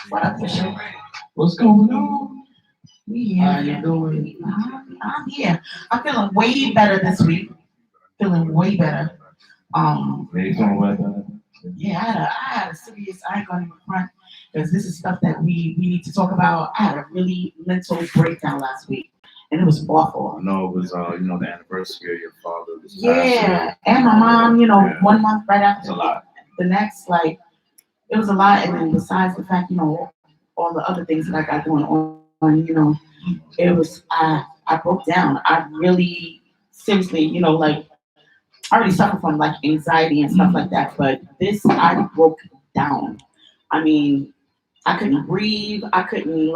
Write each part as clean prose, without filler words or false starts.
What up, Bishop? What's going on? Yeah, How you doing? I'm here. I'm feeling way better this week. Feeling way better. Yeah, you feeling way better? Yeah, I had a serious. I ain't gonna even front because this is stuff that we need to talk about. I had a really mental breakdown last week, and it was I awful. know it was, the anniversary of your father's Yeah, passing. and my mom, Yeah. 1 month right It's after a lot. the next, like it was a lot. And then besides the fact, all the other things that I got going on, it was I broke down. I really seriously, like I already suffer from like anxiety and stuff like that, but this I broke down. I mean, I couldn't breathe. I couldn't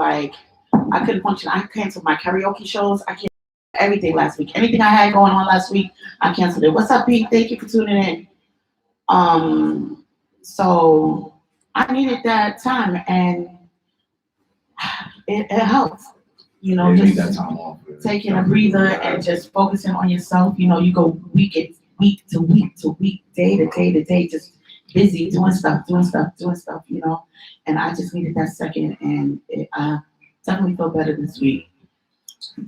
function. I canceled my karaoke shows. I canceled everything last week. Anything I had going on last week, I canceled it. What's up, Pete? Thank you for tuning in. So I needed that time, and it helped. Yeah, you need that Just time off. taking a breather and just focusing on yourself. You go week to week to week, day to day to day, just busy doing stuff, doing stuff, doing stuff. And I just needed that second, and I definitely feel better this week.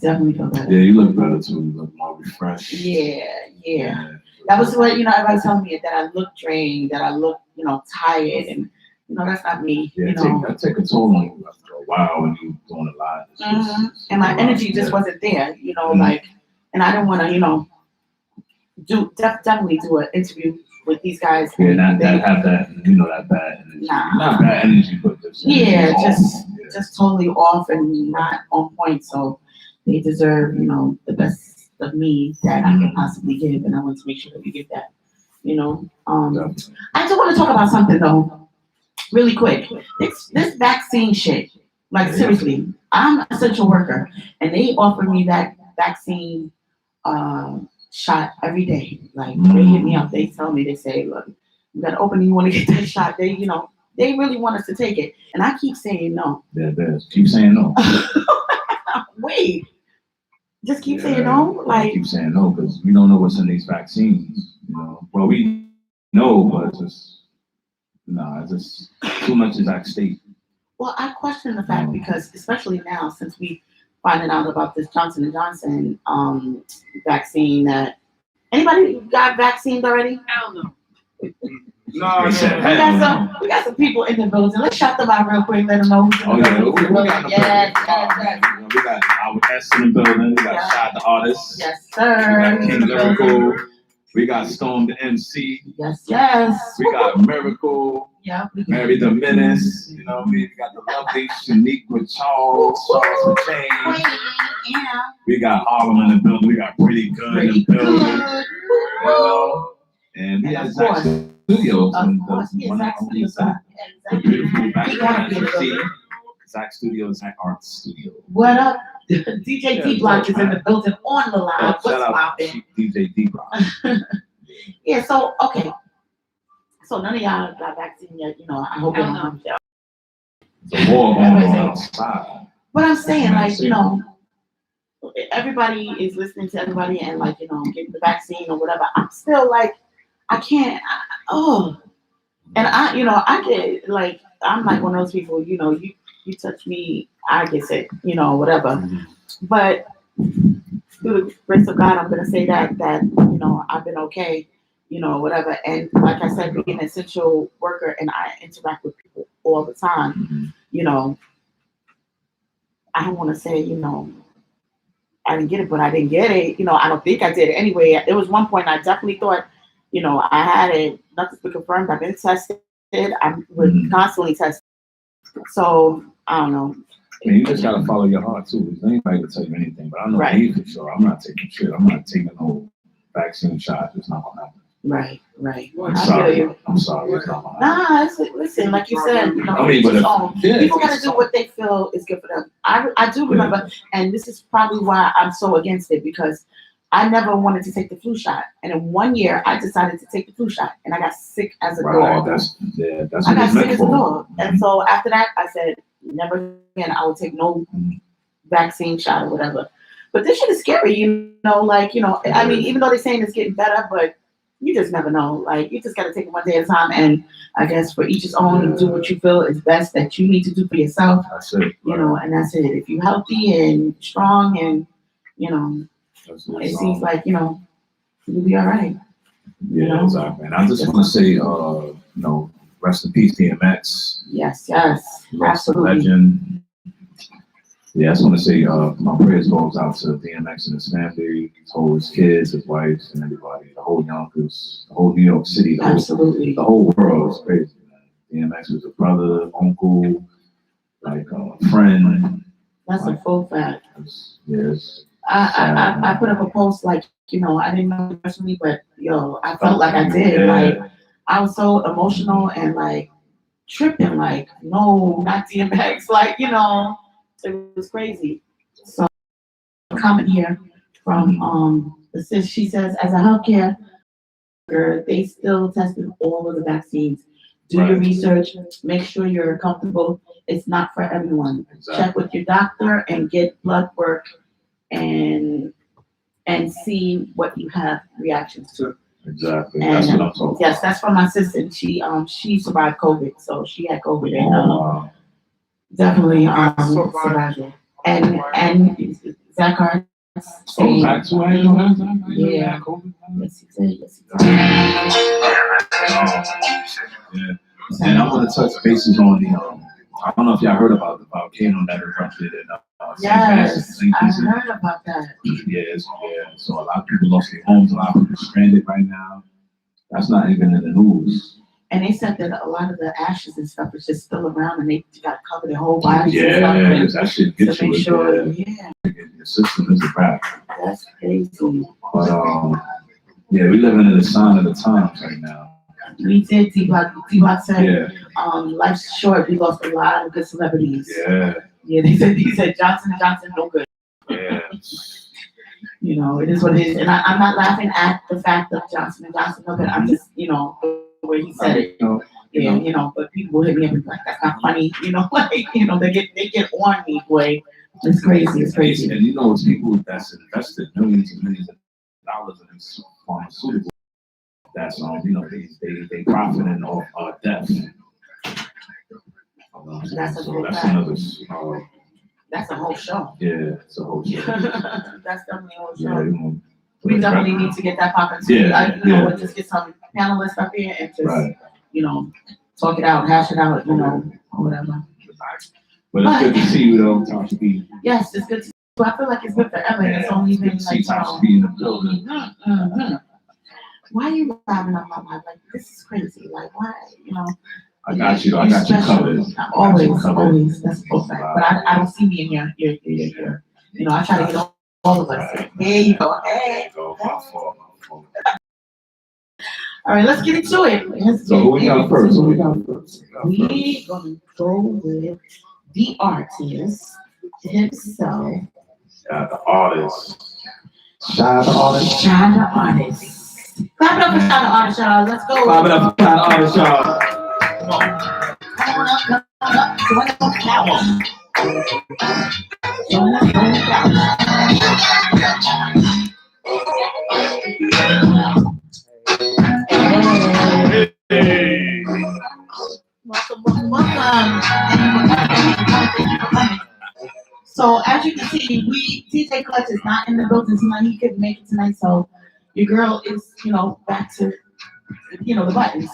Definitely feel better. Yeah, you look better too. You look more refreshed. Yeah, yeah. That was what everybody telling me, that I look drained, that I look tired, and that's not me. Yeah, that take a toll on you after a while when you doing a lot. And my energy just wasn't there. And I didn't want to definitely do an interview with these guys. Yeah, that have that bad energy. Nah. Not bad energy, but just Yeah, off. just totally off and not on point. So they deserve, the best of me that I can possibly give, and I want to make sure that we give that. I do want to talk about something though, really quick. This vaccine shit. Like seriously, I'm an essential worker, and they offer me that vaccine shot every day. Like they hit me up, they tell me, they say, look, you got to open, you want to get that shot. They really want us to take it, and I keep saying no. Yeah, keep saying no. Wait, just keep saying no. Like keep saying no because we don't know what's in these vaccines. Well, we know, but it's just too much is at stake. Well, I question the fact because, especially now, since we finding out about this Johnson and Johnson vaccine, that anybody got vaccinated already? I don't know. No, we got some people in the building. Let's shout them out real quick. Let them know who's in the building. Yes. We got our S in the building. We got Shad the artist. Yes, sir. We got King Lyrical. We got Storm the MC. Yes. We got Miracle. Yeah. Mary the Menace. We got the lovely Shanique with Charles with James. Yeah. We got Harlem in the building. We got Pretty Good in the building. And we have Zach Studios. The beautiful background. Zach Studios, Zach Art Studio. What up? DJ D Block is in the building on the line. What's poppin'? DJ D Block. Yeah, so okay. So none of y'all got vaccine yet, I hope you don't have y'all. The war going on outside. But I'm saying, everybody is listening to everybody and getting the vaccine or whatever. I'm still I can't. And I get I'm like one of those people. You touch me, I get sick. Whatever. Mm-hmm. But through the grace of God, I'm gonna say that I've been okay. Whatever. And like I said, being an essential worker and I interact with people all the time. I don't want to say I didn't get it, but I didn't get it. I don't think I did it anyway. There was one point I definitely thought. I had it, nothing's been confirmed. I've been tested. I'm constantly tested. So, I don't know. You just got to follow your heart, too. Anybody can tell you anything, but I know me for sure. I'm not taking shit. I'm not taking no vaccine shot. It's not going to happen. Right. I'm sorry. It's not going to happen. Listen, like you said, people got to do what they feel is good for them. I do remember, and this is probably why I'm so against it, because I never wanted to take the flu shot. And in 1 year, I decided to take the flu shot. And I got sick as a dog. That's I got sick as a dog. And so after that, I said, never again, I will take no vaccine shot or whatever. But this shit is scary, I mean, even though they're saying it's getting better, but you just never know. Like, you just gotta take it one day at a time, and I guess for each his own, and do what you feel is best that you need to do for yourself, That's it. you know, and that's it. If you're healthy and strong and, you know, it seems like, you know, you'll be all right. Yeah, exactly. And I just want to say, you know, rest in peace, DMX. Yes, Lost a absolutely. legend. Yeah, I just want to say, my prayers goes out to DMX and his family, his kids, his wife, and everybody, the whole Yonkers, the whole New York City, Absolutely. the whole world is crazy, man. DMX was a brother, uncle, like a friend. That's a full fact. Yes. I put up a post like, you know, I didn't know him personally, but yo, I felt like I did. Yeah. Like, I was so emotional and like tripping, like, no, not DMX, like, you know, it was crazy. So, a comment here from the sis. She says, as a healthcare worker, they still tested all of the vaccines. Do your Right. research, make sure you're comfortable. It's not for everyone. Exactly. Check with your doctor and get blood work and see what you have reactions to. Exactly. And That's what I'm talking yes, that's from my sister. And she survived COVID, so she had COVID and about. definitely survived it. And Zachary saying, That's why you have that? Yeah. COVID? yes, he did. Yes, he did. Yeah. And I want to touch bases on the, I don't know if y'all heard about the volcano that erupted in St. Yes, St. I Vincent. heard about that. Yeah. So a lot of people lost their homes, a lot of people stranded right now. That's not even in the news. And they said that a lot of the ashes and stuff is just still around, and they got covered their whole bodies and Yeah, stuff. And that shit to gets you. make sure, Yeah. yeah, Your system is a wrap. that's crazy. But yeah, we living in the sign of the times right now. We did. T-Block said, Yeah, life's short. We lost a lot of good celebrities. yeah, Yeah, he said Johnson & Johnson, no good. yeah. You know, it is what it is. And I'm not laughing at the fact of Johnson & Johnson, no good. I'm just, you know, the way he said it. Yeah, you know, but people will hit me up and be like, that's not funny. You know, like, you know, they get on me, boy. It's crazy. It's crazy. And you know, it's people that's invested millions and millions of dollars in these pharmaceuticals. That's you know, they profiting off death. That's a So whole that's fact. another. That's a whole show. Yeah, it's a whole show. That's definitely a whole Yeah, show. you know, We definitely need to get that popping too. Yeah, Like, you know, yeah. we'll just get some panelists up here and just, right. you know, talk it out, hash it out, you know, or whatever. But it's good to see you though, Tasha B. Yes, it's good to. I feel like it's been forever. And it's only been Good to like, see you Tasha know. B in the building. Why are you laughing at my life? Like, this is crazy. Like, why, you know? I got you covered. Always. That's a fact. But I don't see me in your. You know, I try to get all of us. There you go. Hey. My fault. All right, let's get into it. So who we got first? We're gonna go with the artist himself. The artist. Shout out the artist. Shine the artist. Clap it up for Shine the artist, y'all. Let's go. Clap it up for Shine the artist, y'all. Come on. Come on up. Join us on the couch. Join us on the couch. Hey. Welcome. Thank you for coming. So as you can see, TJ Clutch is not in the building tonight. He couldn't make it tonight, so your girl is, you know, back to, you know, the buttons.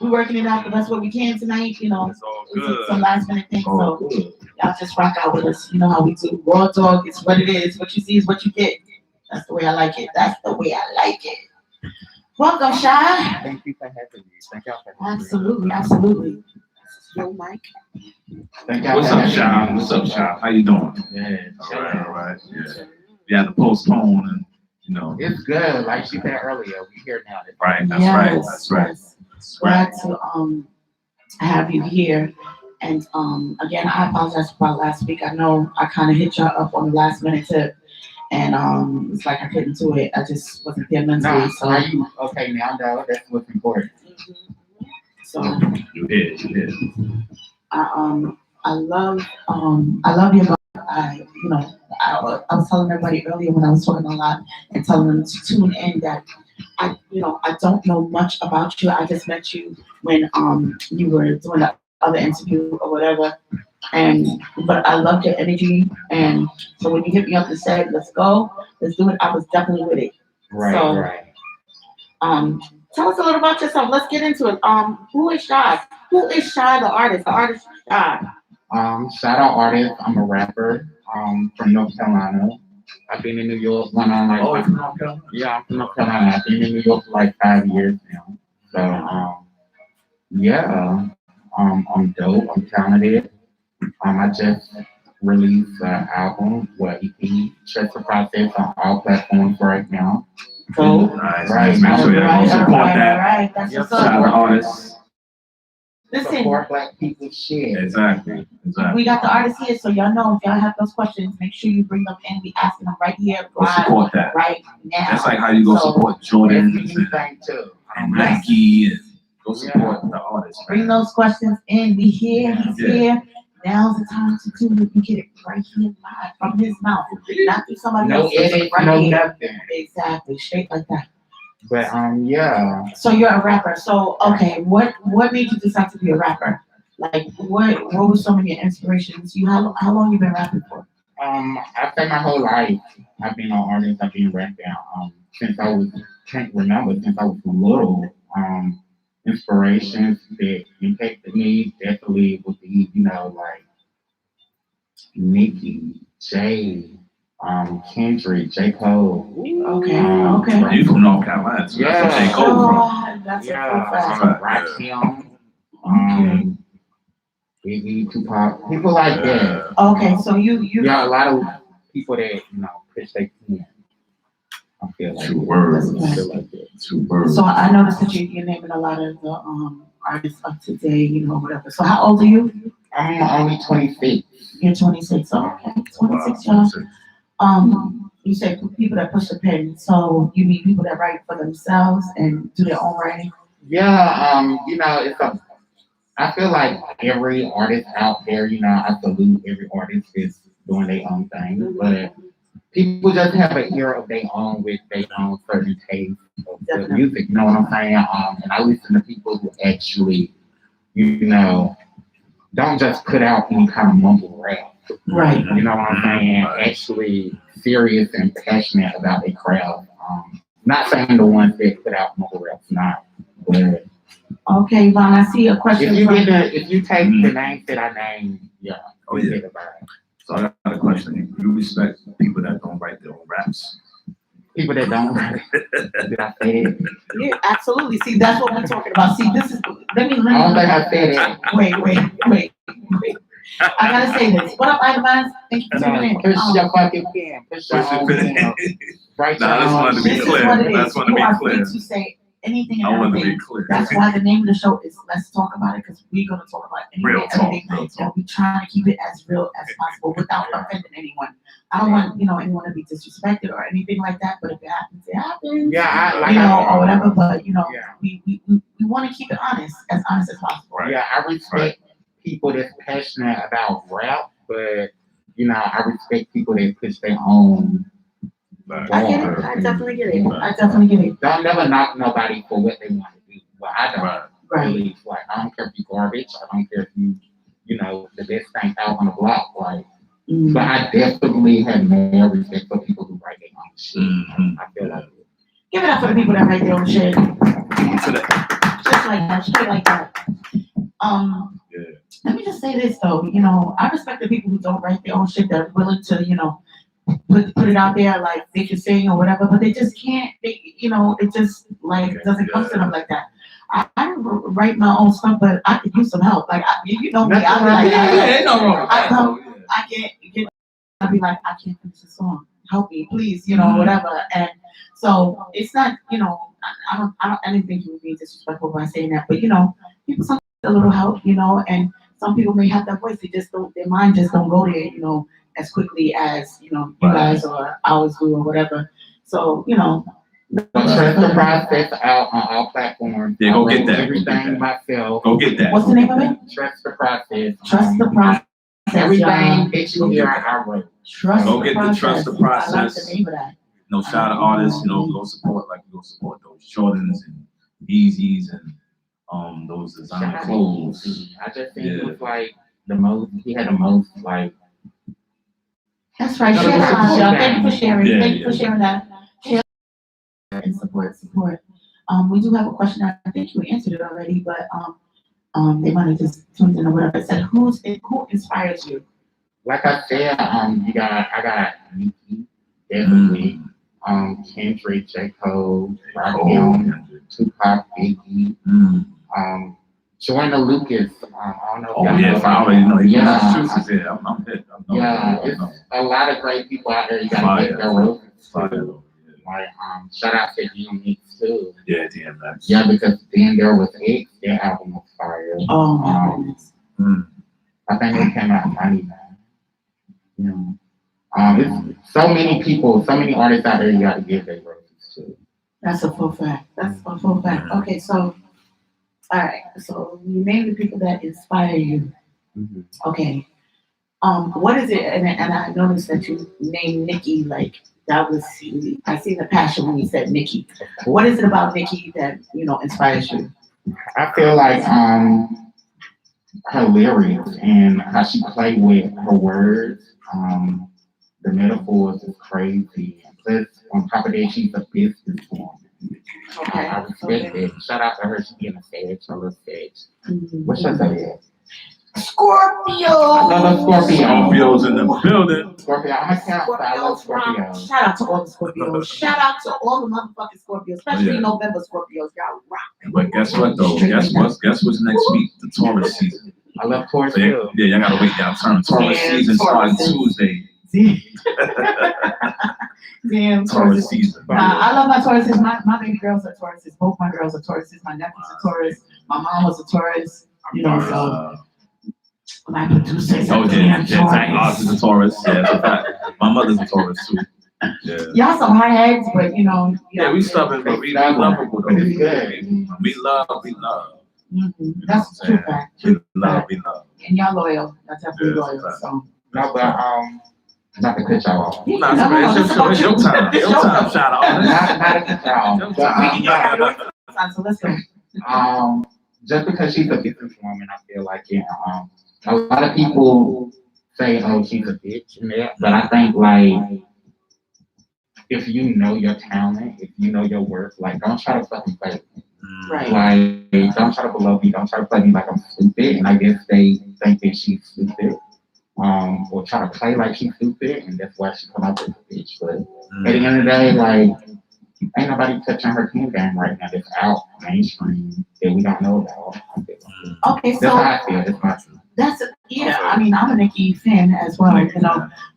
So we're working it out the best way we can tonight. You know, it's some last minute things. So y'all just rock out with us. You know how we do. Raw dog is what it is. What you see is what you get. That's the way I like it. Welcome, Shy. Thank you for having me. Thank y'all for having me. Absolutely. Yo, Mike. Thank y'all What's for up, having Sean? me. What's up, Sean? How you doing? Yeah, All right. Yeah. You had to postpone and, you know. it's good. Like she said earlier, we here now. Right, that's right. Yes. Glad to have you here. And again, I apologize about last week. I know I kind of hit y'all up on the last minute tip, and it's like I couldn't do it. I just wasn't there mentally. No, So are you okay now? No, that's what's important. so You did. I love your book. I was telling everybody earlier when I was talking a lot and telling them to tune in that I don't know much about you. I just met you when you were doing the other interview or whatever. But I loved your energy, and so when you hit me up and said, "Let's go, let's do it," I was definitely with it. Right, So, right. Tell us a little about yourself. Let's get into it. Who is Shy? Who is Shy, the artist? The artist Shy. Shout out artist. I'm a rapper. From North Carolina. I've been in New York going on like Oh, you're from North Carolina? yeah, I'm from North Carolina. I've been in New York for like 5 years now. So yeah, I'm dope. I'm talented. I just released an album, EP, Trust the Process on all platforms right now. So, Nice, Right. nice. Make sure y'all go support that. Right. That's Yep. what's Shout out to up. artists. Listen, Support Black people's shit. Exactly. we got the artists here, so y'all know if y'all have those questions, make sure you bring them in. We asking them right here, Go live, support that. right now. That's like how you go So, support That's Jordan the new thing too. and Nike and go support the artists. Bring Man. those questions in. We here. He's Yeah. here. Now's the time to do it. You get it right here live from his mouth, not through somebody No else's. edit, Right no here. nothing. Exactly, straight like that. But yeah. So you're a rapper. So okay, what made you decide to be a rapper? Like what were some of your inspirations? How long you been rapping for? I think my whole life I've been an artist. I've been rapping. Since I was can't remember since I was little. Inspirations that impacted me definitely would be like Nicki, Jay, Kendrick, J. Cole. Okay, Um, okay. You from North Carolina, so that's where J. Cole from. Oh, that's a full fact. Rakim, Biggie, Tupac, people like that. Okay, so you Yeah, a lot of people that push their pen. I feel like Two that. words. I feel like that. Two birds. So I noticed that you're naming a lot of the artists of today, whatever. So how old are you? I'm only 26. You're 26. So okay, 26, y'all. You say people that push the pen. So you mean people that write for themselves and do their own writing? Yeah, I feel like every artist out there, I salute every artist is doing their own thing, but people just have an ear of their own with their own certain taste of the Definitely. music, you know what I'm saying? And I listen to people who actually, don't just put out any kind of mumble rap. Right. You know what I'm saying? Actually serious and passionate about their craft. Not saying the ones that put out mumble rap's not, but Okay, Yvonne, I see a question. if you take the names that I named, yeah, Oh, yeah. get about it. So I got a question. You respect people that don't write their own raps? People that don't, did I say it? Yeah, absolutely. See, that's what we're talking about. See, this is, let I don't me, think I said it. wait. I gotta say this. What up, Ivan? Thank you for tuning in. Push your fucking pen. Push your own pen. Right. Nah, I just wanted to be This is clear. what it That's is. what to You be are clear. free to say anything I and wanted to everything. be clear. That's why the name of the show is Let's Talk About It, because we're gonna talk about anything Real and talk, everything. real And talk. we're trying to keep it as real as possible without offending anyone. I don't want, anyone to be disrespected or anything like that, but if it happens, it happens. Yeah, Or whatever, but Yeah. we want to keep it honest as possible. Right. Yeah, I respect people that's passionate about rap, but I respect people that push their own. Right. I get it. I definitely get it. Don't never knock nobody for what they want to do. Well, I don't Right. believe. Like, I don't care if you garbage. I don't care if you, the best thing out on the block. Like, Mm. but I definitely have more respect for people who write their own shit. Mhm. I feel like it. Give it up for the people that write their own shit. To that. Just like that, straight like that. Yeah. Let me just say this though, I respect the people who don't write their own shit, that are willing to, put it out there like they can sing or whatever, but they just can't, it just like doesn't come to them like that. I write my own stuff, but I could use some help. Like, you know me, I'll be like, Ain't no wrong with that, though, yeah. I can't, I'll be like, I can't finish the song. Help me, please, Mhm. whatever. And so it's not, I didn't think you would be disrespectful by saying that, but people sometimes need a little help, and some people may have that voice. They just don't, their mind just don't go there, as quickly as, you guys or ours do or whatever. So, But Trust the Process out on all platforms. Yeah, go I get wrote that, go get Everything that. myself. Go get that. what's the name of it? Trust the Process. Trust the process. Everything y'all. that you hear, I wrote. Trust Go the get the process. Trust the I like Process. the name of that. shout out artists, go support those Jordans and Yeezys and those designer Shout out clothes. to Yeezy. I just think it Yeah. was like he had the most like. That's right. No, Share it was that, support Michelle. them. Thank you for sharing. Yeah, Thank you for yeah. sharing that. Share and support. We do have a question. I think you answered it already, but they might have just tuned in or whatever. It said, who inspires you? Like I said, I got Nicki, definitely. Kendrick, J. Cole, Rakim, Tupac, Biggie, Joyner Lucas. I don't know. Oh If yeah, y'all if I already know. He Yeah. from Massachusetts. Yeah, I'm hit. It's a lot of great people out there. You gotta get their roses. Like, shout out to DMX too. Yeah, DMX. Yeah, because then there was X, their album was fire. Oh my goodness. I think it came out in 99. It's so many people, so many artists out there you gotta give their roses to. That's a full fact. Okay, so all right. So you named the people that inspire you. Okay. What is it? And I noticed that you named Nicki, like that was, I see the passion when you said Nicki. What is it about Nicki that, inspires you? I feel like her lyrics and how she played with her words, the metaphors is crazy. Plus, on top of that, she's a businesswoman. Okay. I respect it. Shout out to her. She being a sage, a little sage. Mhm. What's your name? Scorpio. I love Scorpio. Scorpio's in the building. Scorpio. I'm a Cancer. I love Scorpio. Shout out to all the Scorpios. Shout out to all the motherfucking Scorpios, especially Yeah. November Scorpios. Y'all rock. But guess what though? Guess what's next week? The Taurus season. I love Taurus So too. yeah, y'all gotta wait y'all turn. Taurus Yeah, season starting Taurus. Tuesday. Damn, Taurus Tauruses. season. I love my Tauruses. My baby girls are Tauruses. Both my girls are Tauruses. My nephew's a Taurus. My mom was a Taurus. So my producer is a Oh damn yeah, Zach Oz Taurus. is a Taurus. Yeah, that's a fact. My mother's a Taurus too. Yeah. Y'all some high heads, but Yeah, we stubborn, but we lovable though. It's good. We love. Mhm. That's a true fact. We love. And y'all loyal. That's definitely Yeah, loyal. that's So. No, but not to cut y'all off. Nah, it's your time. Your time, shout out. Not to cut y'all Your off. time. So let's go. Just because she's a businesswoman, I feel like a lot of people say, "Oh, she's a bitch," and that, but I think like if you know your talent, if you know your worth, like don't try to fucking play with me. Right. Like don't try to below me, don't try to play me like I'm stupid, and I guess they think that she's stupid. Or try to play like she's stupid, and that's why she come out with a bitch. But at the end of the day, like, ain't nobody touching her team game right now that's out mainstream that we don't know about. Okay, That's how so I feel. That's my truth. I mean, I'm a Nicki fan as well,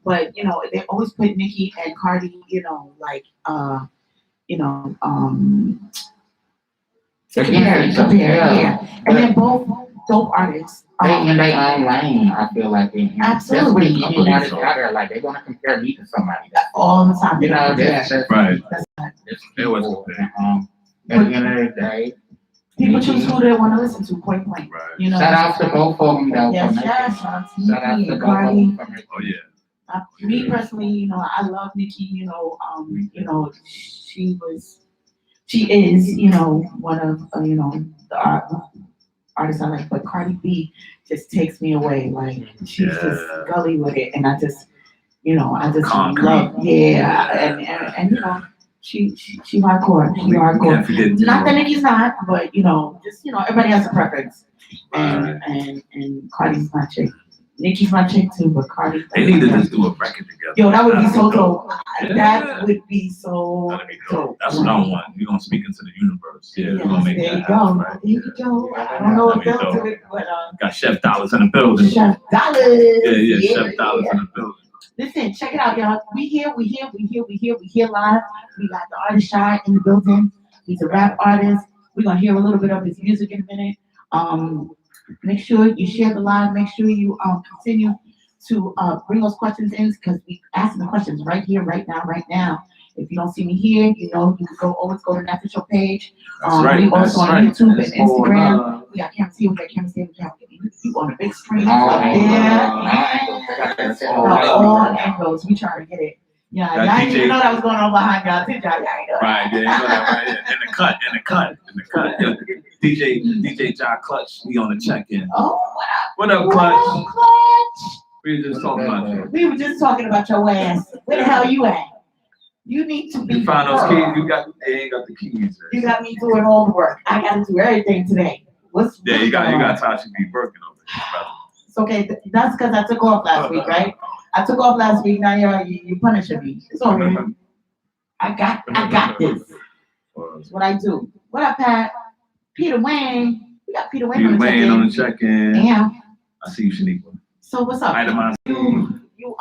but they always put Nicki and Cardi, compare, yeah. And they're both dope artists. They in their own lane, I feel like. Absolutely. That's what any artist out there, like, they want to compare me to somebody. All the time. That's Right. It was. At the end of the day, People choose who they want to listen to, point blank. Right. shout out to both of them, though. Yes, for yes, making- shout out to Shout out Nicki to and both of Cardi. them. for making- Oh yeah. Me personally, I love Nicki. She is, one of the artists I like. But Cardi B just takes me away. Like she's just gully with it, and I just Concrete. love. Yeah, and she hardcore. She hardcore. Can't forget. Not that Nicki's not, but everybody has a preference. And Cardi's my chick. Nicki's my chick too, but Cardi. They need to just do a record together. Yo, that would be so dope. Yeah. That would be so That'd be dope. That's what I want. We're gonna speak into the universe. Yeah, we're Yes, gonna make there that you happen. go. Right? There you go. I don't know if That'd be they'll do dope. it, but Got Chef Dollars in the building. Chef Dollars. Yeah, Chef Dollars in the building. Listen, check it out, y'all. We here live. We got the artist Shy in the building. He's a rap artist. We're gonna hear a little bit of his music in a minute. Make sure you share the live. Make sure you continue to bring those questions in because we asking the questions right here, right now. If you don't see me here, you can always go to the official page. That's right. We also on right. YouTube and That's all, Instagram. We got camera see, we got camera see, we got you on the big screen All up angles. there. All angles. All angles. We try to get it. Yeah, That y'all didn't DJ even know that was going on behind y'all, did y'all? Y'all ain't know Right, yeah, you know that, right? Yeah. In the cut. Yeah. DJ John Clutch, he on the check-in. Oh, What up, what Clutch? up, Clutch? We were just talking about you. We were just talking about your ass. Where the hell you at? You need to be. You found those firm. keys. They ain't got the keys. You got me doing all the work. I got to do everything today. Yeah, you got going on? Tasha B. Birkin over there. It's okay. That's because I took off last week, right? I took off last week. Now you're punishing me. It's all right. I got this. It's what I do. What up, Pat? Peter Wayne. We got Peter Wayne Peter on the Wayne on the check-in. check-in. Yeah. I see you, Shaniqua. So what's up? Itemized. You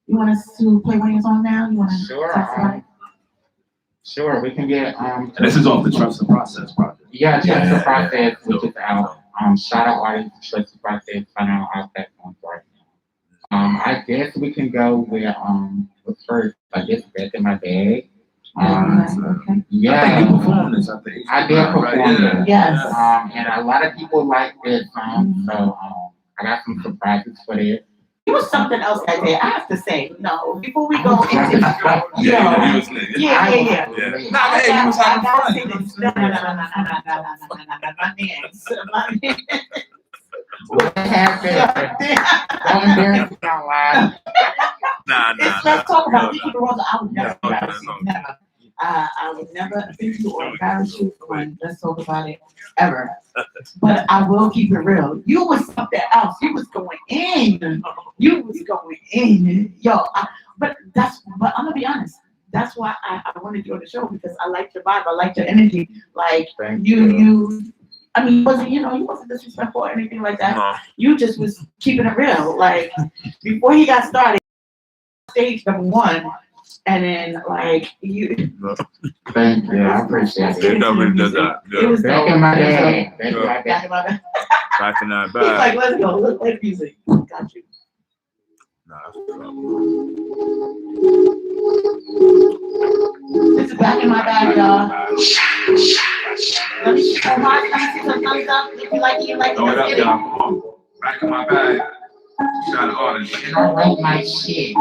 want us to play one of your songs now? You want to Sure. talk about it? Sure, we can get And this is off the Trust the Process project. Yeah, Trust the Yeah. Process, which is out. Shout out artists, Trust the Process, find out all platforms right now. I guess we can go with what's first. I guess Back in My Bag. Okay. I think you Yeah, performed this at the HB, I did perform right? it. Yes. And a lot of people like this song, so I got some surprises for it. It was something else that day. I have to say, no, before we go into Yeah, yeah. he was lit. Yeah. Yeah. Nah, hey, he was having fun. No, my man. What happened? Don't embarrass me online. Nah. Let's talk about it. No. Rosa, I would never No, embarrass you. no. Never. I would never offend you or embarrass you on Let's Talk About It ever. But I will keep it real. You was something else. You was going in. Yo, but I'm gonna be honest. That's why I wanted you on the show because I liked your vibe. I liked your energy. Like Thank you. I mean, you wasn't disrespectful or anything like that. No. You just was keeping it real. Like before he got started, stage number one, and then like you. Thank you. I appreciate it. It was Back in my bag. Back in my Back bag. in my bag. Back in that He's like, let's go. Let's play music. Got you. This is Back in My Bag, y'all. Let me see some hearts. Let me see some thumbs up. If you like it, you like it. Throw it Let's up, get y'all. Come on. Back in my bag. Shout out artists. And I wrote my shit.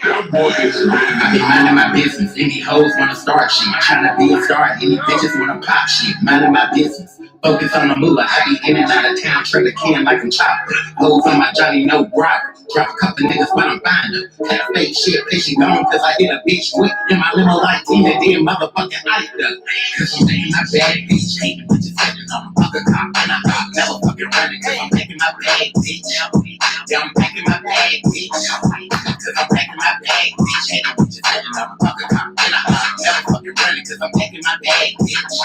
I be minding my business. Any hoes wanna start shit. Tryna be a star. Any bitches wanna pop shit. Minding my business. Focus on the moolah. I be in and out of town. Trade a can like I'm chopped. Hoes on my Johnny, no bribe. Drop a couple niggas when I'm buying them. Had a fake shit, bitch, gone cause I hit a bitch quick. In my limo like Tina, then motherfucking Ike. Cause I'm taking my bag, bitch. Hating bitches sitting on a fucking cop. And I'm never fucking running cause I'm taking my bag, bitch. Yeah, I'm packing my bag, bitch. Cause I'm packing my bag, bitch. Hating bitches sitting on a fucking cop. And I'm never fucking running cause I'm taking my bag, bitch.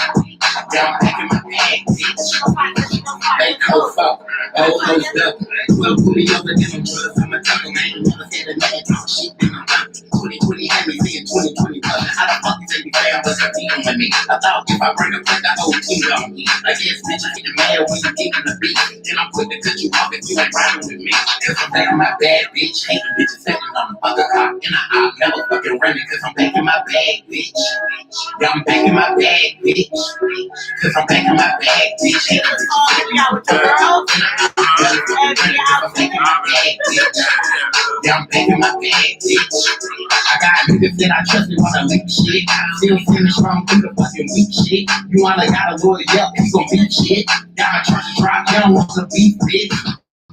Yeah, I'm packing my bag, bitch. They cold fuck, old hoes double. 12 put me over, then I'm drugs. I'm a double man. Never said a man talk shit, then I'm out. 2020 had me seeing 2020 plus. How the fuck you take me down, but you're dealing with me? I thought if I bring a friend, the whole team on me. I guess bitches get mad when you get in the beat. Then I'm quick to cut you off if you ain't riding with me. Cause I'm taking my bad bitch, hating bitches sitting on the fucking cop. And I'm never fucking running cause I'm packing my bag, bitch. Yeah, I'm packing my bag, bitch. Cause I'm packing my bag, bitch. Hating bitches sitting on the fucking cop. Yeah, I'm packing my bag, bitch. I got niggas that I trust and wanna leak shit. Still feeling strong through the fucking weak shit. You wanna got a lawyer up, he gon' beat shit. Got my trust drop, you don't want to beat bitch.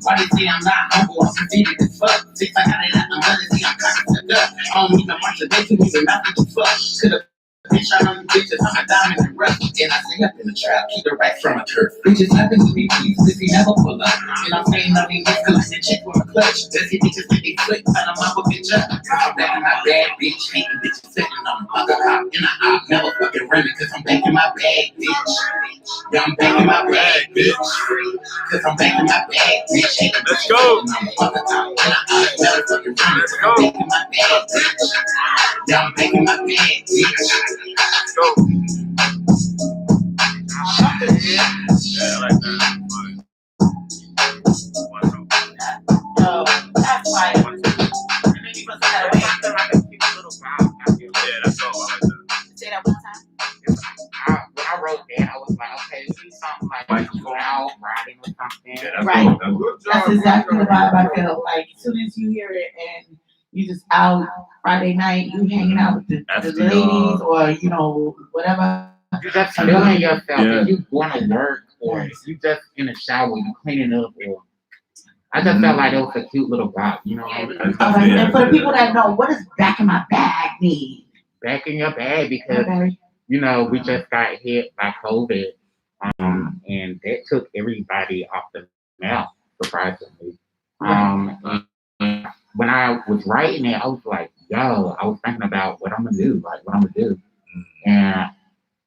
Why they say I'm not humble, I'm conceited as fuck. Since I got it out the money, see I'm cocky to up. I don't need no much of they can even not to fuck. Could've bitch, I know you bitches, I'm a diamond and rough. And I stay up in the trap, keep it right from a turf. Bitches happen to be pleased if he never pull up. And I'm saying nothing next cause I check from a clutch. Does he bitches think they flick, and I'm up a bitch up. I'm back in my bag, bitch, hating bitches sitting on the fucking cop. And I'm never fucking running cause I'm back in my bag, bitch. Yeah, I'm back in my bag, bitch. Cause I'm back in my bag, bitch. Hating bitches sitting on the fucking cop. And I'm never fucking running cause I'm back in my bag, bitch. Yeah, I'm back in my bag, bitch. Yeah, I like that. Yo, that's why. And then you must have had a way. Yeah, that's all. I like that. Say that one time. When I wrote that, I was like, okay, do something like loud riding or something. Yeah, that's Right. good. That's exactly the vibe I feel. Like as soon as you hear it and You just out Friday night, you hanging out with the After ladies or, you know, whatever. You just feeling yourself. Yeah. If you going to work or if you just in the shower, you cleaning up or. I just felt like it was a cute little box, you know. All right, and for the people that know, what does back in my bag mean? Back in your bag because Okay. you know we just got hit by COVID, and that took everybody off the map surprisingly. And when I was writing it, I was like, yo, I was thinking about what I'm gonna do, like what I'm gonna do, and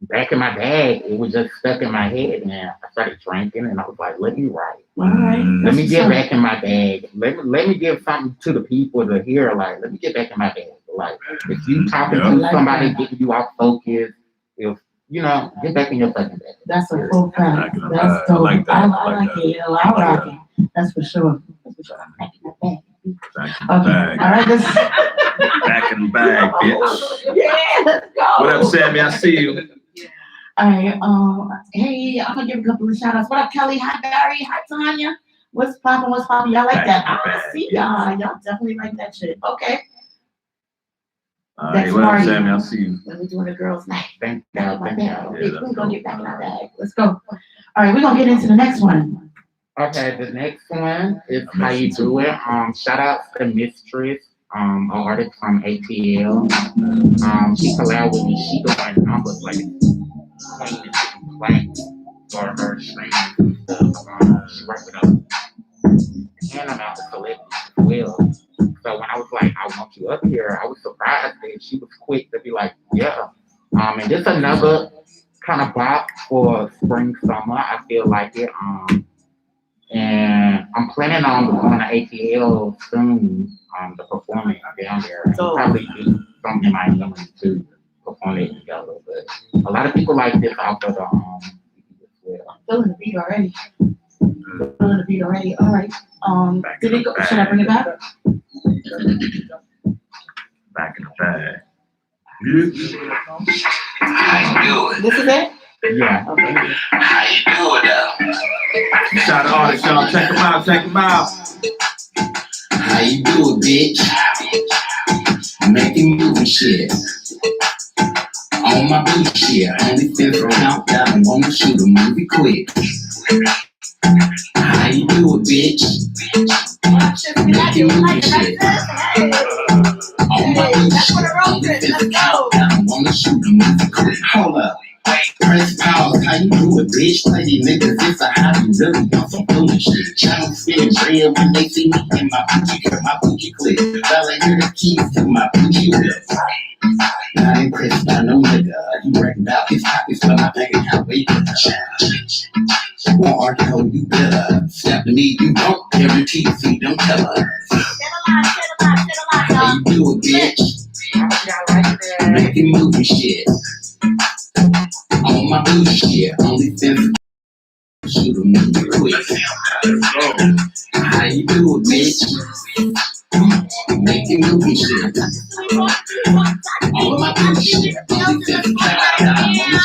back in my bag, it was just stuck in my head, and I started drinking, and I was like, let me write. All right. Let me get That's back in my bag. Let me give something to the people to hear. Like, let me get back in my bag. Like, if you talking Yeah. to Like somebody, that. getting you off focus, if you know, get back in your fucking bag. That's a full fact. Back in the That's bag. I dope. like that. I I like like that. it. I like it. That's for sure. That's for sure. Back in my bag. Back in the Okay. bag. All right. This. Back in the bag, bitch. Yeah. Let's go. What up, Sammy? I see you. All right. Hey, I'm gonna give a couple of shout outs. What up, Kelly? Hi, Barry. Hi, Tanya. What's poppin'? What's poppin'? Y'all like that? I see y'all. Y'all definitely like that shit. Okay. All right, what up, Sammy? I see you. When we doing a girls' night. Thank Back y'all, in my thank bag. y'all. Yeah, We're gonna get back in our bag. Let's go. All right, we're gonna get into the next one. Okay, the next one is How You Do It. Shout out to Mistress, an artist from ATL. She collabed with me. She doing numbers like clean and different planks for her streams and stuff. She worked with us. And I'm out to celebrities as well. So when I was like, I want you up here, I was surprised that she was quick to be like, yeah. And this another kind of bop for spring, summer. I feel like it. And I'm planning on going to ATL soon, to perform it down there. And So- probably do something in Miami to perform it together. But a lot of people like this off of the as well. Feeling the beat already. Feeling the beat already. All right. Did it go? Should I bring it back? Back in the bag. Yeah. How you do it? This is it? Yeah. Okay. How you do it though? Shout out to artists, y'all. Check them out. Check them out. How you do it, bitch? Making movie shit. On my booty shit. Only feel for countdown. Wanna shoot a movie quick. How you do it, bitch? Making movie shit. On my booty shit. Only feel for countdown. Wanna shoot a movie quick. Hold up. Press pause, how you do it, bitch? Play these niggas, it's a hobby, really on some foolish shit. Channel spin red when they see me in my booty clip. Fella, hear the keys to my booty whip. Not impressed by no nigga. You bragging about his pockets, but my bank account way to the won't argue, ho, you better. Step to me, you don't guarantee, see, don't tell her. How you do it, bitch? Making movie shit. On my booty shit, only fence shoot a movie quick. How you do it, bitch? Making movie shit. On my booty shit, only fence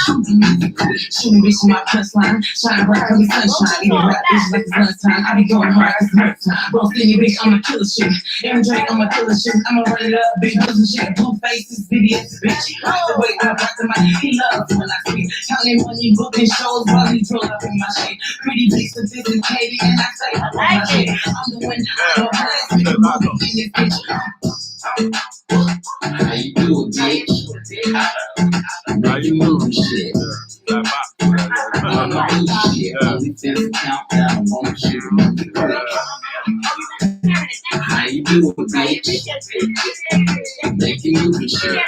shoot a movie quick. Shooting bitch in my punchline, shine bright, cause the sunshine. Eating rap bitch like it's lunchtime. I be going hard, it's nut time. Bro, skinny bitch, I'm a killer shit. Aaron Drake, I'm a killer shit. I'ma run it up, big dozen shit. Blue faces, BBS, bitch. The way I rock to my he loves when I speak. Counting money, booking shows while he roll up in my shit. Pretty big, sophisticated, and I say I like my shit. I'm the winner, I'm the highest, in this bitch. How you do it, bitch? Making movie shit. On my booty shit, only fence countdown. Wanna shoot a movie quick. How you do it, bitch? Making movie shit.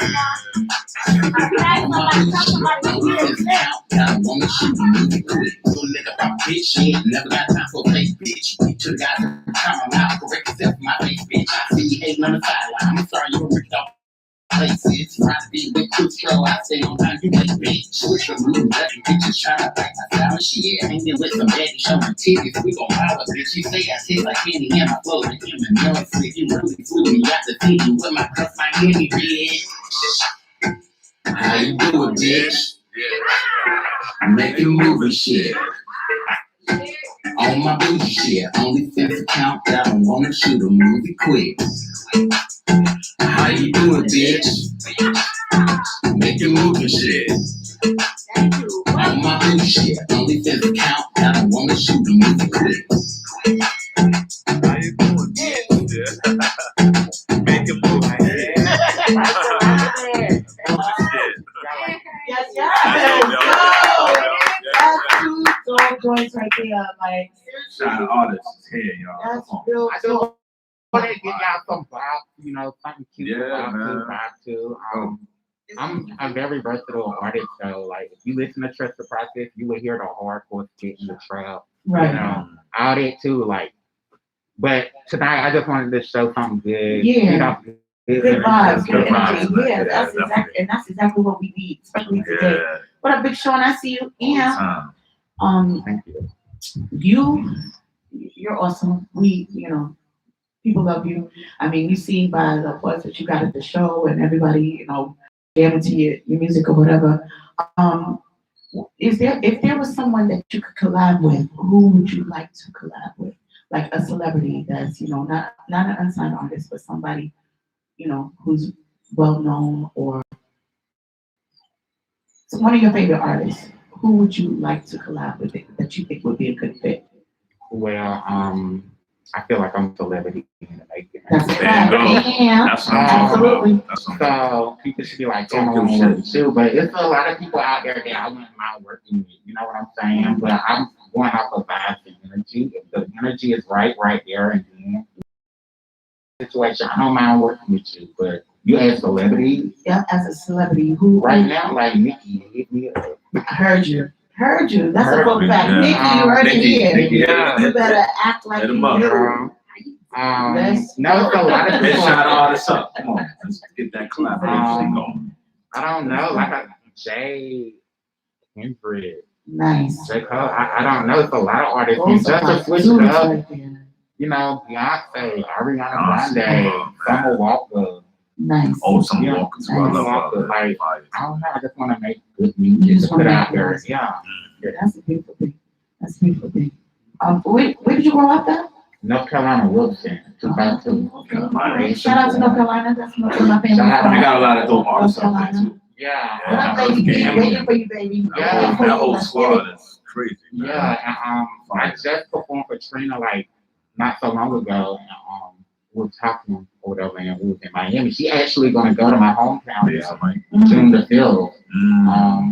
On my booty shit, only fence countdown. Wanna shoot a movie quick. Little nigga pop bitch shit, never got time for a fake bitch. We took out the camera now, correct yourself, my face bitch. I see you hating on the sideline. I'm sorry you were ripped off. Places, try to be with quick flow. I stay on time, you make bitch. Switch your moves, let me bitches try to back my style shit. Hanging with some baddies, showing titties, we gon' power, bitch. You say I taste like candy and my flow like human milk. You really flew me out the city with my cuff, my handy, bitch. How you do it, bitch? Making movie shit. On my booty shit, only fence countdown. Wanna shoot a movie quick. bitch. Make it move and shit. On my booty shit. Only fans count. I don't wanna shoot them with the clip. How you doing? Yeah. Make it move. Yes, Yeah, yes. yeah, That's two soul joints right there. Like, Shout out artists is here, y'all. that's Come on. real I just dope. want to give y'all some vibe, you know, something cute Yeah, to man. vibe to. I'm a very versatile artist, so like if you listen to Trust the Process, you will hear the hardcore spit in the trap, you Right. know, all that too. Like, but tonight I just wanted to show something good. Yeah. You know, Good vibes, good Good vibes, energy. man. Yeah, Yeah, that's exactly, and that's exactly what we need, especially today. Yeah. What up, Big Sean? I see you. All the Yeah. time. thank you. You're awesome. We, you know, people love you. I mean, you see by the buzz that you got at the show and everybody, you know, jamming to your music or whatever. If there was someone that you could collab with, who would you like to collab with? Like a celebrity that's, you know, not an unsigned artist, but somebody, you know, who's well known, or one of your favorite artists. Who would you like to collab with that you think would be a good fit? Well, I feel like I'm a celebrity in the making. That's a There you fact. go. Yeah, That's what I'm talking absolutely. about. That's what I'm talking about. So people should be like, Don't "Come give a on, shit. work too," but it's a lot of people out there that I wouldn't mind working with. You know what I'm saying? But I'm going off of vibes and energy. If the energy is right there and then situation, I don't mind working with you. But you as celebrities Yeah, as a celebrity, who right now, like Nikki, hit me up. heard you. That's a Heard full me, fact. yeah. Nikki, you heard it here. Nikki, You better act like Hit you 'em up. knew. No, it's a lot of Hey, people. shout all this up. Come on, let's get that collaboration going. I don't know, like Jay, Hendrix, Nice. J. Cole. I don't know. It's a lot of artists. And Those are just to like switch dudes it up, right there. you know, Beyonce, Ariana Awesome. Grande, Oh, man. Summer Walker. Nice. Oh, some Yeah. Walker too. I love all that. Like, Fire. I don't know. I just want to make good You music just to put wanna out make there. music. Yeah. That's a beautiful thing. That's a beautiful thing. Where did you grow up at? North Carolina, Wilson, 2002. Okay. All right. Shout out to North Carolina. That's where my family Shout out. from. They got a lot of dope artists out there too. Yeah. What up, baby? Yeah. Waiting for you, baby. Yeah. That whole squad is crazy. man. Yeah. And, I just performed for Trina like not so long ago. And, we were talking or whatever, and we was in Miami. She actually gonna go to my hometown Yeah, somebody. June the 5th.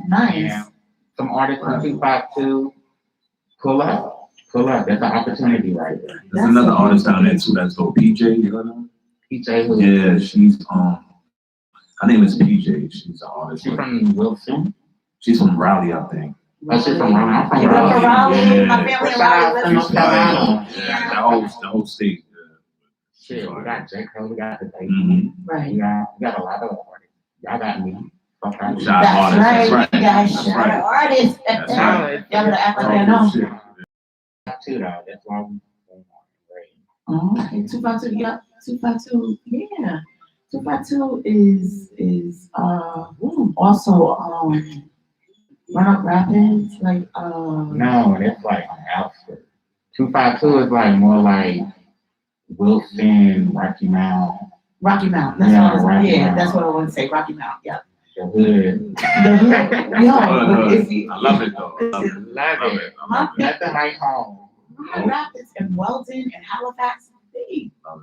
Nice. And some artists from 252 pull up. That's an opportunity right there. There's another artist down there too that's dope. PJ, you know her? PJ, who? Yeah, she's her name is PJ. She's an artist. She's from Wilson. She's from Raleigh, I think. Oh, she's from Raleigh. I'm from Give it up for Raleigh. Raleigh. Yeah. My family in Shout out Raleigh. to North Carolina. Yeah, the whole state. Shit, we got J. Cole, we got the baby. Mm-hmm. Right. We got a lot of artists. Y'all got me. Fuck out of Shout out That's artists. right. That's right. You guys That's shout right. out artists. That's Y'all right. better act like I Oh, know. shit. too, though. That's why we going on. Oh, okay. 252. Yeah. 252. Yeah. 252 is also Run Up Rapids, like No, that's like on the outskirts. 252 is like more like Wilson, Rocky Mount, Rocky Mount. That's Yeah, what I was, Rocky yeah, Mount. that's what I want to say. Rocky Mount. Yeah. the hood. Yeah, but if you, I love it though. I love it. Love I love it. it. I love it. Nothing like home. Run Up Rapids and Weldon and Halifax, they Love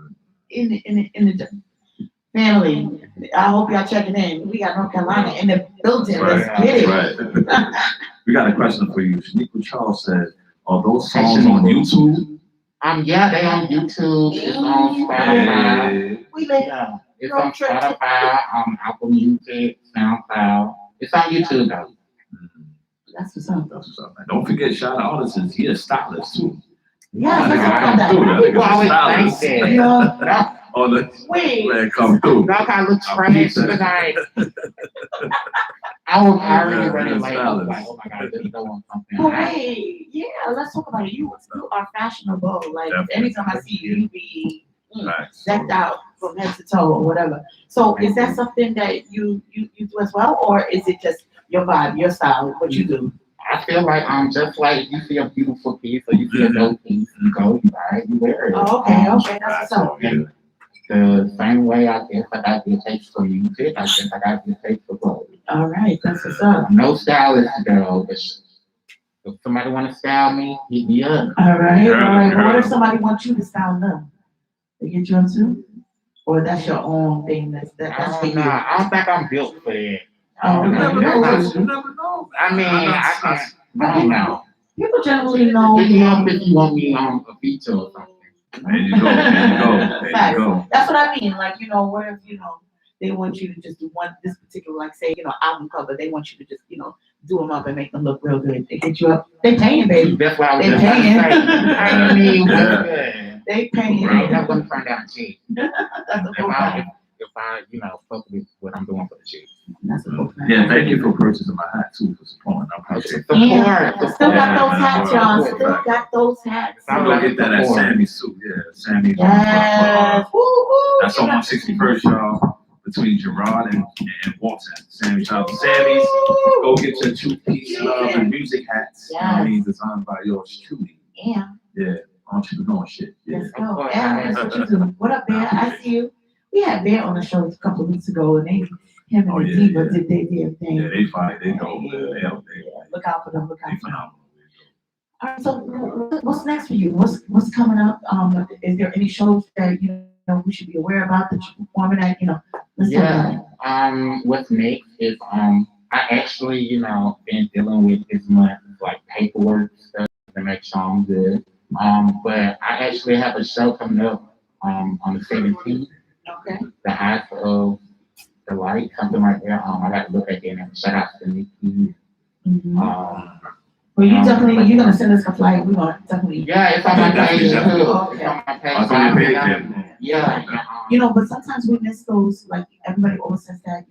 it. in the family. I hope y'all checking in. We got North Carolina in the building. Let's get it. Right. We got a question for you. Shaniqua Charles said, are those songs on YouTube? Yeah, they on YouTube. It's on Spotify. Yeah. We live. Yeah, it's Road on trip. Spotify, Apple Music, SoundCloud. It's on YouTube though. That's what's up. That's what's up, man. Don't forget, shout out artists. He a stylist too. Yeah, let's Yeah, talk about that. do that. People always think that. Yeah. Oh, the Wait. man come through. Y'all got a little trash tonight. I was already ready late. I was like, oh my god, this is on something. But wait, yeah, let's talk about it. You are fashionable. Like Definitely. anytime I see you, you be Nice. decked out from head to toe or whatever. So is that something that you do as well, or is it just your vibe, your style, what you do? I feel like just like you see a beautiful piece or you see a dope piece, you go, you buy it, you wear it. Oh, okay, that's what's up. Yeah. The same way I guess I got good taste for music, I guess I got good taste for clothes. All right, that's what's up. No stylist girl, but if somebody want to style me, hit me up. All right, all right. But what if Girl. somebody wants you to style them? They get you up too? Or that's your own thing? That's for I you. don't know. I don't think I'm built for that. Oh, You okay. never know. You never know. I mean, I don't know. People generally know. Hit me up if you want me on a feature or something. There you go. There you go. There Facts. you go. That's what I mean. Like, what if, they want you to just do this particular, like, say, album cover. They want you to just, do them up and make them look real good. They get you up. They paying, baby. That's what I was They just about to paying. say. I mean, what's good? They paying. I ain't never gonna turn down a check. That's a If cool I, thing. if I, fuck with what I'm doing for the check. That's a cool thing. Yeah, thank you for purchasing my hat too, for supporting. I appreciate it. Yeah, still got those hats, y'all. Support. Still got those hats. I'm gonna get that at Sammy's suit. Yeah, Sammy's. Yes. Woo, woo. That's on 161st, y'all. Between Gerard and Walton. Sammy, shout out to Sammy's. Go get your two-piece love and music hats. You know what I mean? Designed by yours truly. Yeah. Yeah, entrepreneur shit. Yeah. Let's go. Yeah, that's what you do. What up, Bear? I see you. We had Bear on the show a couple of weeks ago, and him and Oh, the yeah, Diva yeah. did their damn thing. Yeah, they fine. They go. Yeah, look out for them. Look out They for them. phenomenal. All right, so what's next for you? What's coming up? Is there any shows that we should be aware about that you're performing at? Let's talk about it. Yeah. What's next is I actually, been dealing with this month like paperwork stuff to make sure I'm good. But I actually have a show coming up on the 17th, Okay. the Eyes of the Light, something like that. I got to look at that and shout out to Nikki. Mm-hmm. Well, You're gonna send us a flight. We're gonna definitely. Yeah, it's on my page too. Okay. It's on my page. That's on your page, Yeah. But sometimes we miss those. Like everybody always says that.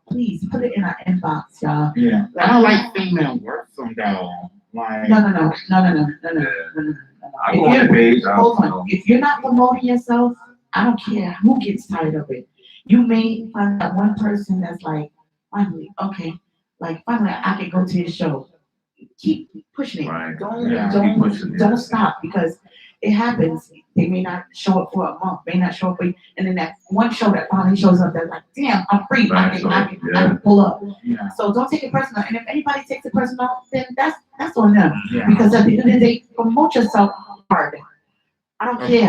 Please put it in our inbox, y'all. Yeah. I don't like female work from though. Like. No. I go on the page. Hold on. If you're not promoting yourself, I don't care who gets tired of it. You may find that one person that's like, finally, okay, finally I can go to his show. Keep pushing it. Right. Yeah, keep pushing it. Don't stop, because it happens. They may not show up for a month, may not show up for, and then that one show that finally shows up, they're like, damn, I'm free. I can pull up. Yeah. So don't take it personal. And if anybody takes it personal, then that's on them. Yeah. Because at the end of the day, promote yourself hard. I don't Of care.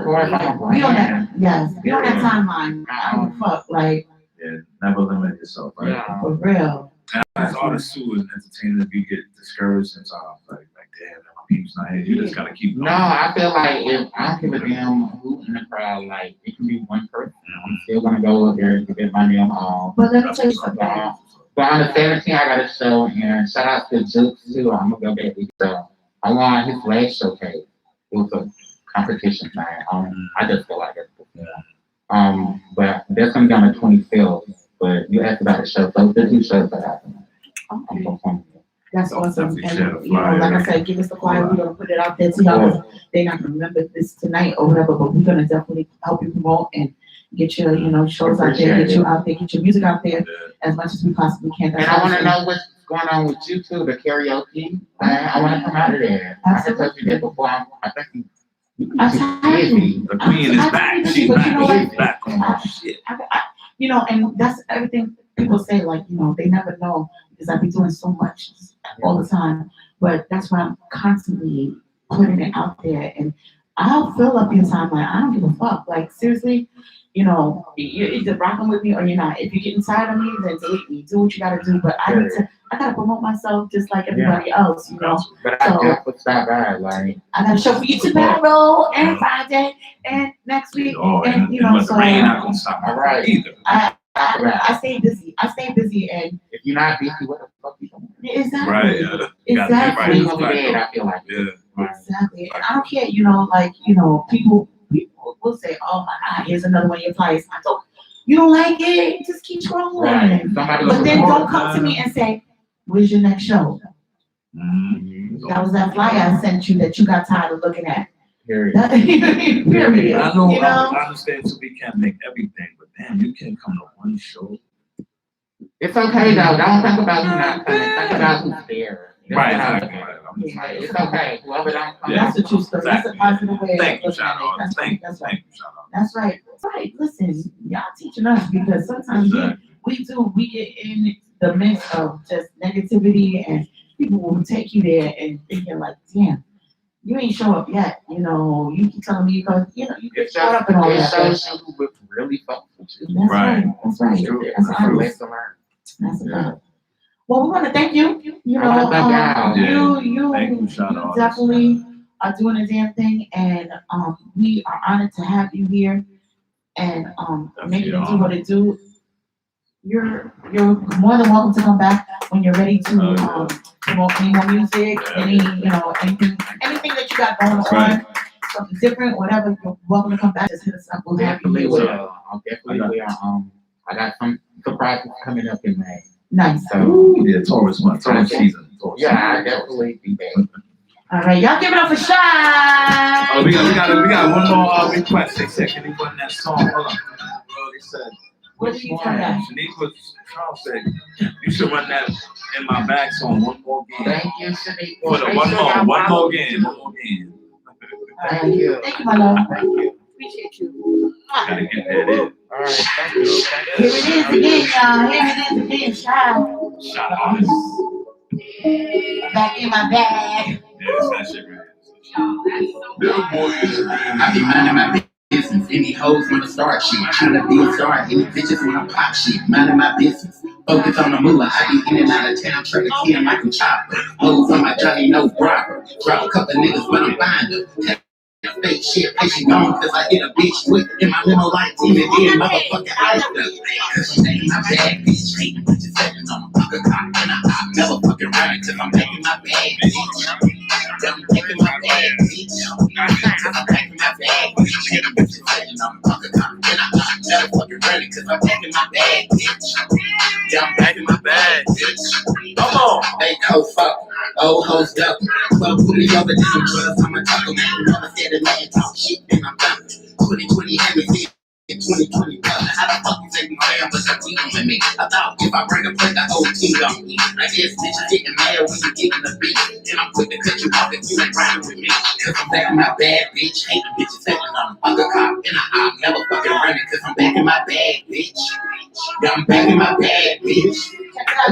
course, We on that, yes, we on that timeline. I don't give a fuck, like, Yeah, never limit yourself, right? Yeah. for real. As artists too, and entertainers, you get discouraged sometimes. Like damn, my people's not here. You just gotta keep No, going. I feel like if I don't give a damn who in the crowd, like it can be one person. I'm still gonna go up there and get my damn all. But let me That's tell you what's up. something. But on the 17th, I got a show, and shout out to Jukes too. I'm gonna go get this show. I won his last showcase. It was a competition thing. I just feel like it. But that's gonna be on the 25th. But you asked about the show, so the two shows that happened. I'm performing. That's awesome. Definitely And, share the flyer. like I said, give us the flyer. We're gonna put it out there to y'all. They're not gonna remember this tonight or whatever, but we're gonna definitely help you promote and get your, shows out there, get you out there, get your music out there as much as we possibly can. And I wanna know what's going on with you too, the karaoke. I wanna come out of there. I can tell you that before. I think I'm you tired. busy. The queen is back. She's But you know back. what? She's back on her shit. And that's everything people say, like, they never know because I be doing so much all the time. But that's why I'm constantly putting it out there, and I'll fill up your timeline. I don't give a fuck. Like, seriously, you're either rocking with me or you're not. If you're getting tired of me, then delete me. Do what you gotta do. But I gotta promote myself just like everybody else, But I So- just would stop by, like. I got a show for you tomorrow and Friday and next week, Oh, and and the rain not so gonna stop All right. either. I stay busy. And If you're not busy, what the fuck you doing? exactly, Right, yeah. Gotta be exactly, You're gonna be dead, I feel like. Yeah. exactly. And I don't care, people will say, "Oh my God, here's another one of your flyers." I don't. You don't like it? Just keep scrolling. Right. Somebody But then will don't come to me and say, "Where's your next show?" Mhm. That was that flyer I sent you that you got tired of looking at. Period. Period. I know, You know? I understand too, we can't make everything, but damn, you can't come to one show. It's okay though. Don't think about you not coming. Think about who's there. Right, That's exactly. how I Right. feel. I'm just like, It's okay. Whoever don't come That's out. the true story. That's a positive way Thank of you, looking at shout it. out. That's right. Thank That's right. you, shout out. That's right. That's right. Listen, y'all teaching us because sometimes we get in the midst of just negativity and people will take you there and thinking like, damn, you ain't show up yet. You know, you keep telling me because you get It's caught just, up in all it that. shows you who really fucks with you. That's Right. right. That's right. It's That's a honest. lesson learned. That's a fact. Well, we want to thank you. You I know, wanna thank y'all. you Thank you, shout out. definitely are doing a damn thing, and we are honored to have you here, and making it do what it do. You're more than welcome to come back when you're ready to promote any more music, anything that you got going on, something different, whatever. You're welcome to come back. Just hit us up. We'll have you Definitely here. will. I'll definitely will. I got some surprises coming up in May. Nice. So Yeah, Taurus month, Taurus season. Taurus yeah, season. I definitely be back. All right, y'all give it up for Shy. Oh, we got one more request. They said, can you run that song? Hold on. They said, What did you tell that? Shanique was, Charles said, you should run that in my bag song one more game. Thank you, Shanique. For the one more game. All right. Thank you, my love. Thank you. Appreciate you. Gotta get that in. All right, thank you. Here it is again, y'all. Here it is again, Shy. Shout out. Back in my bag. Yeah, it's that shit, man. I be minding my business. Any hoes wanna start shit. Tryna be a star. Any bitches wanna pop shit. Minding my business. Focus on the moolah. I be in and out of town. Trigger Ken like I'm chopper. Hoes on my Johnny no robber. Drop a couple niggas when I'm buying them. Fake shit, patient gone, cause I hit a bitch quick in my limo like Tina did, motherfucking ice up. Cause she taking my bag, bitch, hating bitches sitting on a fucking cock, and I never fucking run it, cause I'm taking my bag, bitch. I'm taking my bag, bitch. Cause I'm taking my bag, bitch, hating bitches sitting on a fucking cock, and I never fucking run it, cause I'm taking my bag, bitch. Yeah, I'm taking my bag, bitch. Come on, they hoes fuck, old hoes duck. Well, put me over to some drugs, I'ma talk them, ain't never said a man talk shit, then I'm done. 2020 had me in 2020, how the fuck you say we fair, but you're dealing with me? I thought if I bring a plate, the whole team gon' eat. I guess bitches getting mad when you getting the beat, and I'm quick to cut you off if you ain't riding with me. Cause I'm back in my bag, bitch, hate the bitches sitting on a fucking cop, and I'm never fucking running, cause I'm back in my bag, bitch. Yeah, I'm back in my bag, bitch.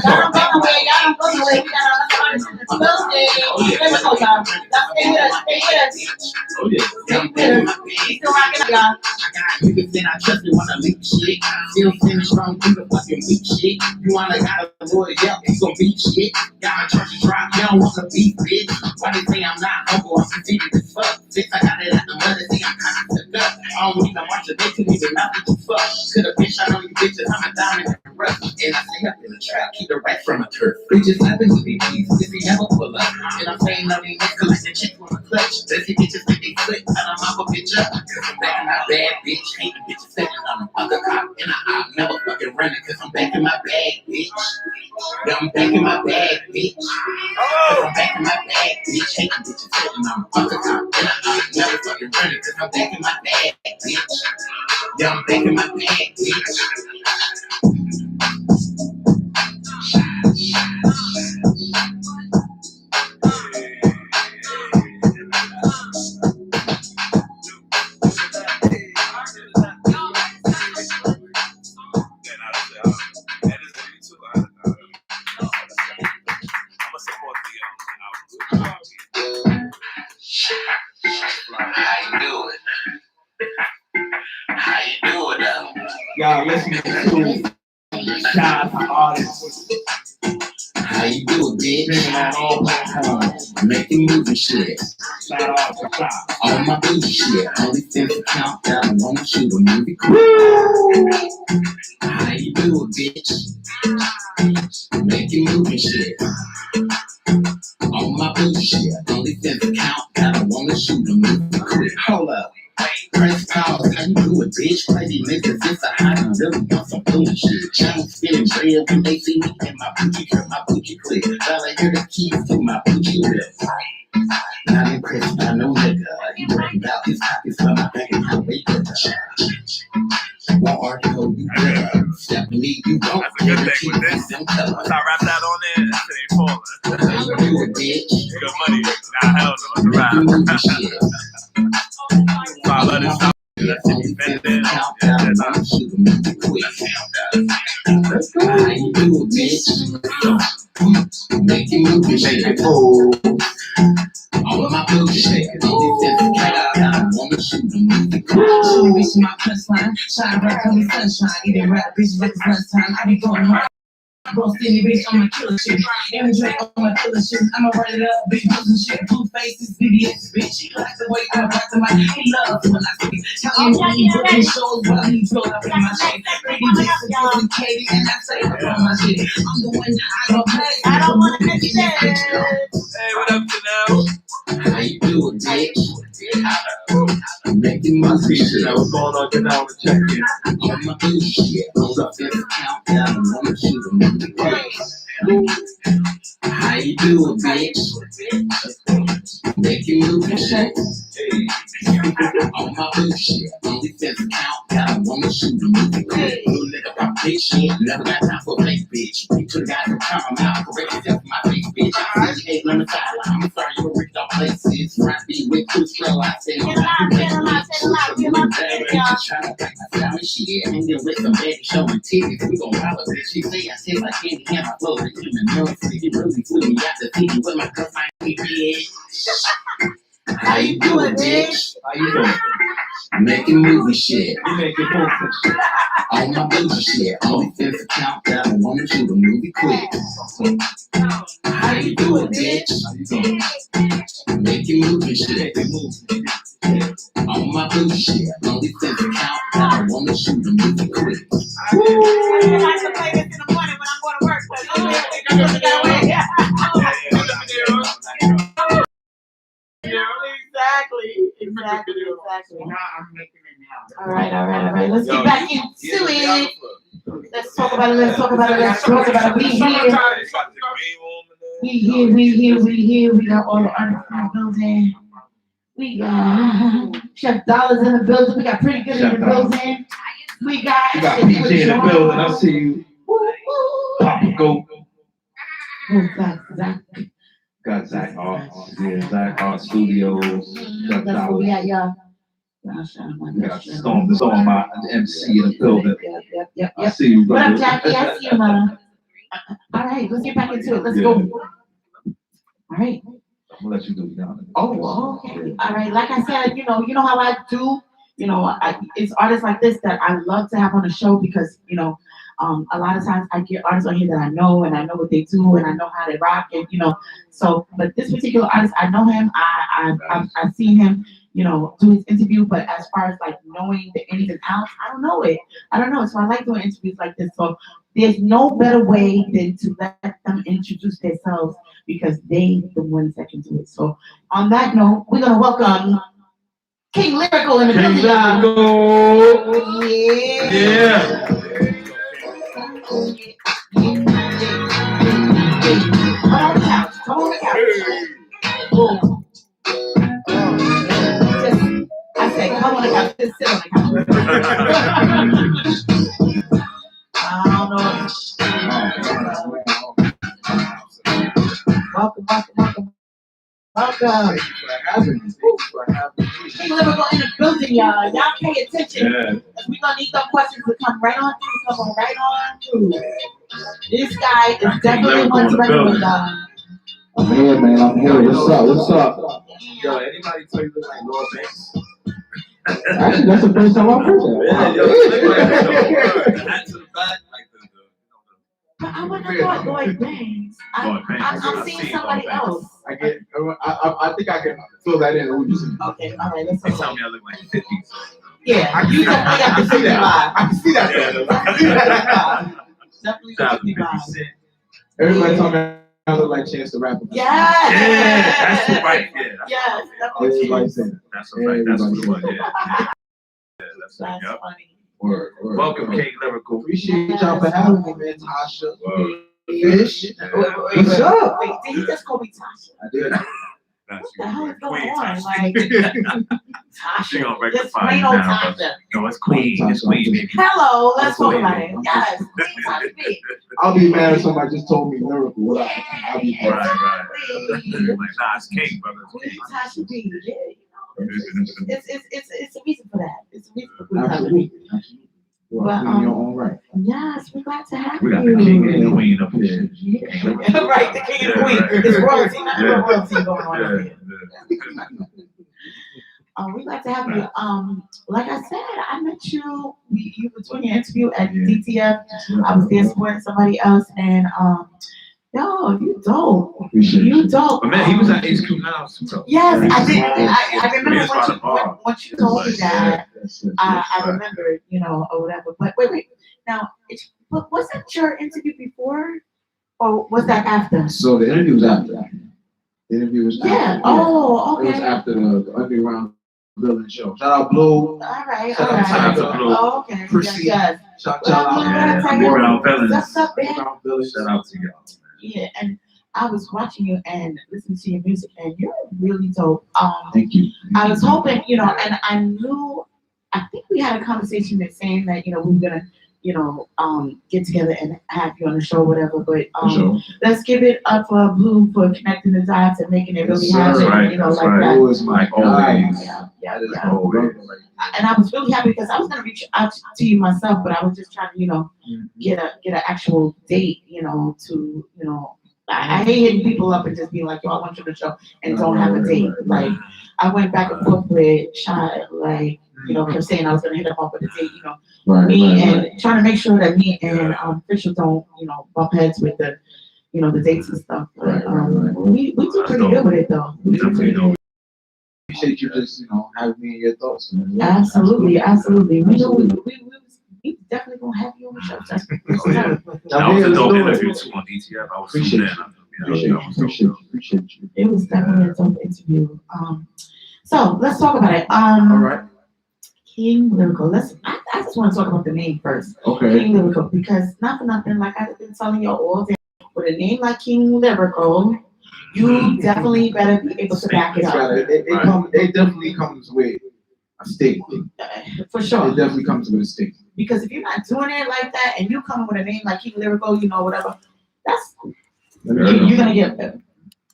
Y'all don't go away. Y'all don't go away. We got our artists in the building. Let me go, y'all. Y'all stay with us. Stay with us. Oh, yeah. Stay with us. We still rocking up, y'all. I got niggas that I trust and wanna leak shit. Still standing strong through the fucking weak shit. You wanna got a boy help, he gon' beat shit. Got my church drop, you don't wanna beat bitch. Why they say I'm not humble, I'm conceited as fuck. Since I got it out the mother, say I'm kinda stuck up. I don't need no watch a bitch, you need to not what you fuck. Coulda bitch, I know you bitches, I'm a diamond in the rough. And I stay up in the trap, keep the rat from a turf. Bitches happen to be peace, if he never pull up. And I'm saying no, they next collecting check from a clutch. Does he bitches think they slick? I don't mop a bitch up. Cause I'm back in my bag, bitch. Hate the bitches sitting on a fucker cop. And I'm never fucking running, cause I'm back in my bag, bitch. Yeah, I'm back in my bag, bitch. Cause I'm back in my bag, bitch. Hate the bitches sitting on a fucker cop. And I'm never fucking running, cause I'm back in my bag, bitch. Yeah, I'm back in my bag, bitch. How you doing? How you doing now? Y'all listening to Shy Artists. How you doing, bitch? Making movie shit. Shout out to Shy. On my booty shit. Only since the countdown, I wanna shoot a movie. How you doing, bitch? Making movie shit. On my booty shit. Only since the countdown, I wanna shoot a movie quick. Hold up. Press pause, how you doing, bitch? Crazy niggas, it's a hot and really on some foolish shit. Chain spinning red when they see me in my booty clip. Well, I hear the keys to my booty whip. Not impressed by no nigga. You worry about his pockets from my bank account. Wait for the won't argue, you better. Step to me, you don't. That's a good thing with this. Once I wrap that on there, that shit ain't falling. How you doing, making movie shit. Follow this. Only 10 countdown, I'm shooting movie quick. How you do it, bitch? Making movie shit. All of my movie shit. Only 10 countdown, wanna shoot a movie quick. Shooting bitch in my punchline. Shine bright, call me sunshine. Eating rap bitches like it's lunchtime. I be going hard. Bro, skinny bitch on my killer shit. Aaron Drake on my killer shit. I'ma run it up, big boobs and shit. Blue faces, BBS, bitch. He likes the way I rock the mic. He loves when I speak. Tell me when he booking shows while he build up in my shit. Pretty bitches doing Katie and I say up on my shit. I'm the one I go play. I don't wanna miss it. Hey, what up, Janelle? How you do it, bitch? Making I movie see shit. Janelle. What's going on, Janelle? To check in. All my movie shit. Hold up, this countdown, wanna shoot a movie quick. How you do it, bitch? Making movie shit. All my movie shit. Only 10 countdown, wanna shoot a movie quick. Little nigga pop big shit. Never got time for a fake bitch. You to the guys who come out. Correct yourself for my big bitch. I see you ain't on the sideline. I'm sorry you were ripped off places. Right be with two straw. I say, I'm not trying to pack my style and shit. Hanging with some baby showing titties. We gon' holler, bitch. She say I taste like candy and my flow. They keep me nervous. They really flew me out the city with my cuff. I ain't bitch. How you doing, bitch? How you doing? Making movie shit. You making moves and shit. All my movie shit. Only 10 countdown. Wanna shoot a movie quick. How you doing, bitch? How you doing? Making movie shit. Making moves. All my movie shit. Only 10 countdown. Wanna shoot a movie quick. I like to play this in the morning when I'm going to work. Exactly. Now I'm making it now. All right. Let's get back into it. Let's talk about it. We here. We got all the artists in the building. We got Chef Dollars in the building. We got Pretty Good in the building. We got PJ in the building. I see you. Papa Go. Zach. Got Zach Art. Yeah, Zach Art Studios. Chef That's what we Dollars. got, y'all. We got Storm, my MC in the building. Yep. I see you, What up, brother. Jackie? I see you, man. All right, let's get back into it. Let's go. All right. I'm gonna let you do it. Oh, okay. All right. Like I said, you know how I do. It's artists like this that I love to have on the show because, a lot of times I get artists on here that I know and I know what they do and I know how they rock and, so, but this particular artist, I know him. I've seen him, do his interview, but as far as like knowing the ins and outs, I don't know it. So I like doing interviews like this. So there's no better way than to let them introduce themselves because they the ones that can do it. So on that note, we're gonna welcome King Lyrical in the building. Yeah. Come on the couch. Boom. I said, come on the couch. Just sit on the couch. I don't know. Welcome. King Lyrical in the building, y'all. Y'all pay attention. Yeah. We're gonna need those questions to come right on through. This guy is definitely one to reckon with, y'all. I'm here, man. I'm here. What's up? Yo, anybody tell you look like Lord Banks? Actually, that's the first time I've heard that. Yeah, yo, you look like the hat to the back, like But I wouldn't have thought Lloyd Banks. I'm seeing somebody else. I think I can fill that in. What you saying? Okay, all right, let's They go. tell me I look like 50. Yeah, you definitely got the 55. I can see that. Definitely Shout out got to the 50 55. Cent. Everybody told me I look like Chance the Rapper. Yes. Yeah, that's right. Yeah, Yes, definitely. Everybody saying that's a fact. That's what it was. Yeah. That's That's yep. funny. word. Welcome, King Lyrical. Appreciate y'all for having me, man. Tasha. Word. Fish. Wait, What's up? Wait, did he just call me Tasha? I did. That's What the hell is going Queen on? Tasha. Like, She Tasha. gonna This rectify plain you old now, Tasha. No, it's Queen. It's Queen, baby. Hello, let's talk Queen. about it. Yes, Queen Tasha B. I'll be mad if somebody just told me lyrical. What I'll be mad. Right. Exactly. Like, nah, it's King, brother. It's Queen King. Tasha B. Yeah, you know, it's a reason for that. It's a reason for Queen Tasha B. Absolutely. Absolutely. You are Well, in your own right. Yes, we're glad to have We got you. the King and the Queen up here. Right, the king and the queen. Yeah, right. It's royalty, nothing Yeah. but royalty going on up Yeah, here. yeah. We'd like to have you. Like I said, I met you. You were doing your interview at Yeah. DTF. I was there supporting somebody else, and yo, you dope. Appreciate You dope. But man, he was at HQ now too, though. Yes, I did. Yes. I remember Yes, by the bar. once you told me that. Yes, yes, I remember, you know, or whatever. But wait. Now, was that your interview before, or was that after? So the interview was after that. The interview was after. Yeah. Oh, It was okay. after the underground villain show. Shout out Blue. All right. Shout All out right. to Blue. Oh, okay. Proceed. Yes. Shout Well, out. Yeah, Tell Underground you, Villains. What's up, man? Underground villain. Shout out to y'all. Yeah, and I was watching you and listening to your music, and you're really dope. Thank you. I was hoping, you know, and I knew, I think we had a conversation that's saying that, you know, we were gonna, you know, get together and have you on the show, whatever. But For sure. let's give it up for Blue for connecting the dots and making it really Yes, sir. happen, Right, you know, that's like right. that. Blue is my Like guy. always. Yeah. That is yeah. my brother right And I was really happy because I was gonna reach out to you myself, but I was just trying to, you know, there. get an actual date, you know, to, you know, I hate hitting people up and just being like, yo, I want you to show and don't have a date. Like, I went back and forth with Shy, like, you know, kept saying I was gonna hit him up with a date, you know, Right, me right, and right. trying to make sure that me and Fisher don't, you know, bump heads with the, you know, the dates and stuff. But Right, right. we did pretty good with it though. We did pretty good. Appreciate you just, having me in your thoughts, man. Absolutely. We definitely gonna have you on the show. That's Oh, yeah. what That was a let's dope do it. interview too on DTF. I was tuned Appreciate in. you. Appreciate you. It was definitely a dope interview. So let's talk about it. All right. King Lyrical. I just want to talk about the name first. Okay. King Lyrical, because not for nothing, like I've been telling you all day, with a name like King Lyrical, you definitely better be able to back it It's up. right. It definitely comes with a statement. For It sure. definitely comes with a statement. Because if you're not doing it like that and you come with a name like King Lyrical, you know, whatever, that's Let me tell you. you're gonna get,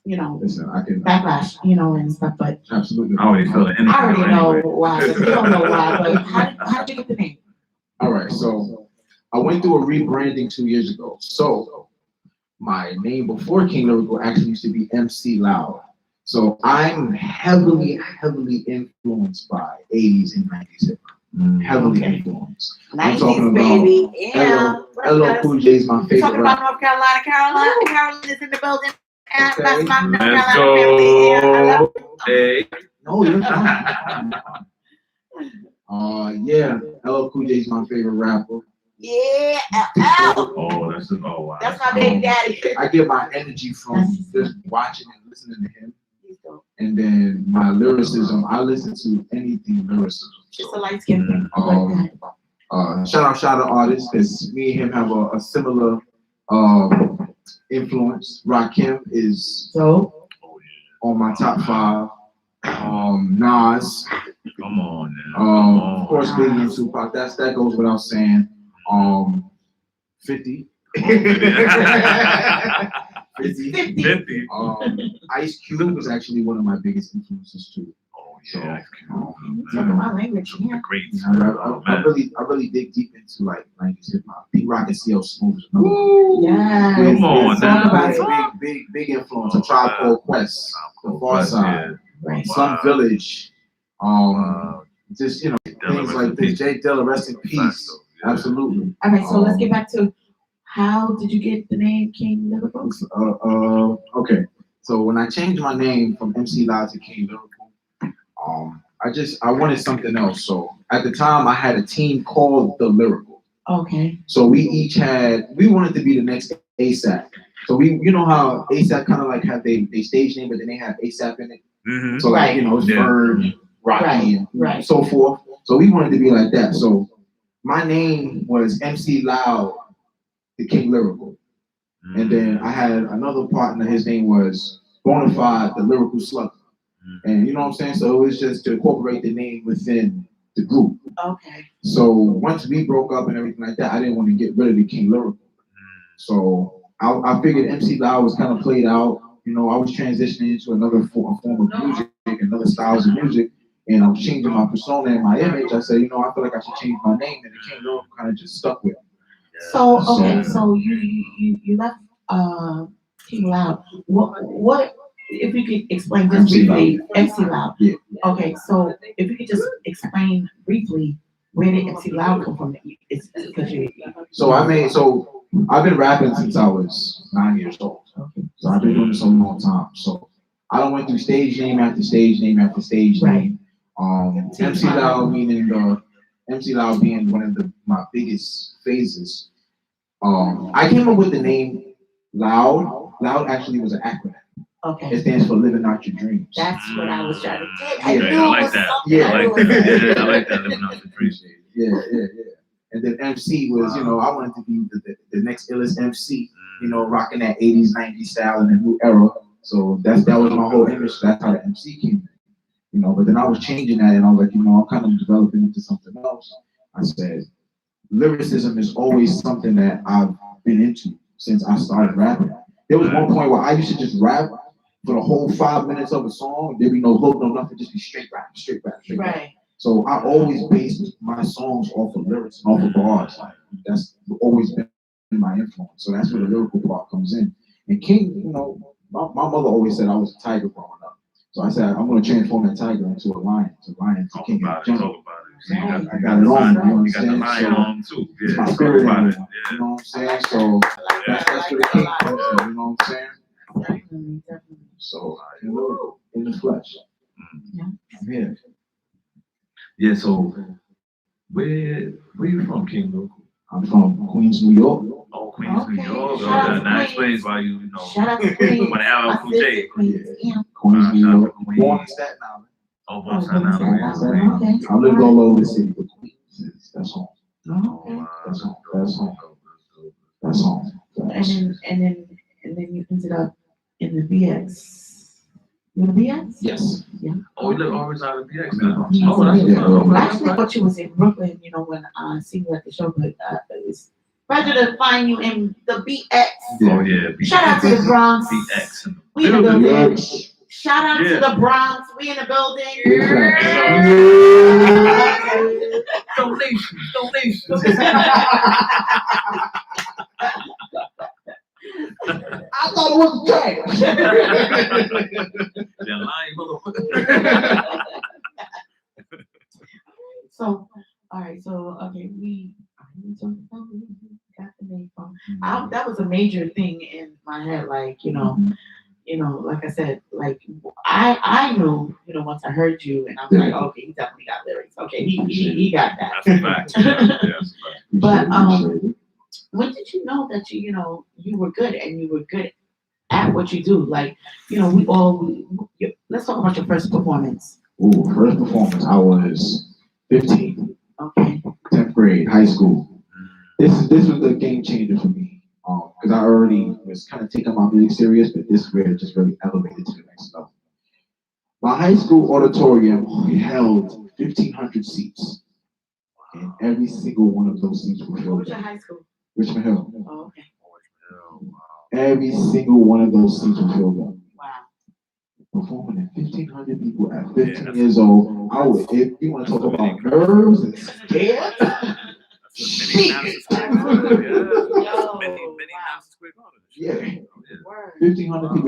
you know, Listen, I can backlash, you know, and stuff. But absolutely. I already feel the energy. I already know anyway. why. But you don't know why. But how did you get the name? All right, so I went through a rebranding 2 years ago. So my name before King Lyrical actually used to be MC Loud. So I'm heavily influenced by 80s and 90s hip hop. Heavily Okay. influenced. I'm talking 90s, about baby. Yeah. What up, LL guys? Cool J is my We're favorite talking rapper. about North Carolina. Carolina is in the building. And Okay. that's my North Let's Carolina family. Yeah, I love go. Hey. No, you're not. Yeah, LL Cool J is my favorite rapper. Yeah, LL. Oh, that's wow. That's my baby daddy. I get my energy from just watching and listening to him. And then my lyricism, I listen to anything lyricism. It's a light skin thing. I like that. Shout out artists, because me and him have a similar influence. Rakim is So, on my top 5. Nas, Come on now. of course Biggie and Tupac. That goes without saying. 50. 50. 50. Ice Cube was actually one of my biggest influences too. Oh, yeah. talking my language. Yeah. Great. I really dig deep into like 90s hip hop. Pete Rock and CL Smooth is another one. Yes. Come on Talk now. about it. Big influence. A Tribe Called Quest, The Far Side, Right. Some Village. Just Dilla, things rest like in this. peace. Jay Dilla, rest in peace. Absolutely. All right, so let's get back to how did you get the name King Lyrical? Okay. So when I changed my name from MC Loud to King Lyrical, I wanted something else. So at the time I had a team called The Lyrical. Okay. So we wanted to be the next ASAP. So you know how ASAP kind of like have they stage name, but then they have ASAP in it. Mm-hmm. So like, it's Yeah. Bird, Rocky, and Right. so forth. So we wanted to be like that. So my name was MC Loud, the King Lyrical. And then I had another partner, his name was Bonafide, the Lyrical Slugger. And you know what I'm saying? So it was just to incorporate the name within the group. Okay. So once we broke up and everything like that, I didn't want to get rid of the King Lyrical. So I figured MC Loud was kind of played out. You know, I was transitioning into another form of music, another styles of music, and I was changing my persona and my image. I said, you know, I feel like I should change my name, and the King Lyrical kind of just stuck with me. So okay, so you left King Loud. What if you could explain just MC briefly MC Loud? Yeah. Okay, so if you could just explain briefly where did MC Loud come from? It's because you. So I've been rapping since I was 9 years old. So I've been doing this a long time. So I done went through stage name after stage name after stage name. MC Loud meaning MC Loud being one of my biggest phases. I came up with the name Loud. Loud actually was an acronym. Okay. It stands for Living Out Your Dreams. That's what I was trying to get. Yeah, I knew I it like was that. something. Yeah. I like that. Yeah, I like that. Living out the dreams. Yeah. And then MC was, you know, I wanted to be the next illest MC, you know, rocking that 80s, 90s style in the new era. So that was my whole image. That's how the MC came in. You know, but then I was changing that and I was like, you know, I'm kind of developing into something else. I said, lyricism is always something that I've been into since I started rapping. There was one point where I used to just rap for the whole 5 minutes of a song. There'd be no hook, no nothing, just be straight rap. Right. So I always based my songs off of lyrics and off of bars. Like that's always been my influence. So that's where the lyrical part comes in. And King, you know, my mother always said I was a tiger growing up. So I said I'm going to transform that tiger into a lion, to Talk king of about the it. jungle. Talk about it. I got it on. You know what You got the I'm lion saying? on too. It's Yeah. my Talk spirit about animal. it. You Yeah. know what I'm saying? So that's where the king comes in. You know what I'm saying? Definitely. So in the flesh. Yeah. I'm here. Yeah. So where you from, King Local? I'm from Queens, New York. Oh, Queens, New Okay. York. Shout out to That Queens. explains why you know. Shout out to Queens. When LL My Cool J. sister Queens. Yeah. Queens, Shout New out to York. Queens. Born in Staten Island. Oh, Oh, Staten Staten Island. Island. Queens. Okay. I lived all over the city, but Queens, that's home. Okay. That's home. That's home. That's home. And then you ended up in the VX. You in the VX? Yes. Yeah. Oh, you look always out of BX Yeah. now. Yeah. Oh, that's Yeah. fun. I actually thought you was in Brooklyn, you know, when I seen you at the show, but it's pleasure to find you in the BX. Oh yeah. Shout out to the Bronx. BX. We in the building. Yes. Shout out Yeah. to the Bronx. We in the building. Donations. I thought it was trash. They're lying motherfucker. So, all right. So, okay, we got the name from. That was a major thing in my head. Like, you know, like I said, like I knew, you know, once I heard you, and I was like, okay, he definitely got lyrics. Okay, he got that. That's a fact. Yeah, that's a fact. But when did you know that you were good and you were good at what you do? Like, you know, let's talk about your first performance. Ooh, first performance. I was 15, Okay. 10th grade, high school. This was the game changer for me. Because I already was kind of taking my music serious, but this really just really elevated to the next level. My high school auditorium held 1,500 seats, and every single one of those seats were What filled. was your high school? Richmond Hill. Oh, okay. Every single one of those seats were filled up. Wow. Performing at 1,500 people at 15 years old. I would, if you want to talk about nerves and scared, yeah, Word. 1,500 people.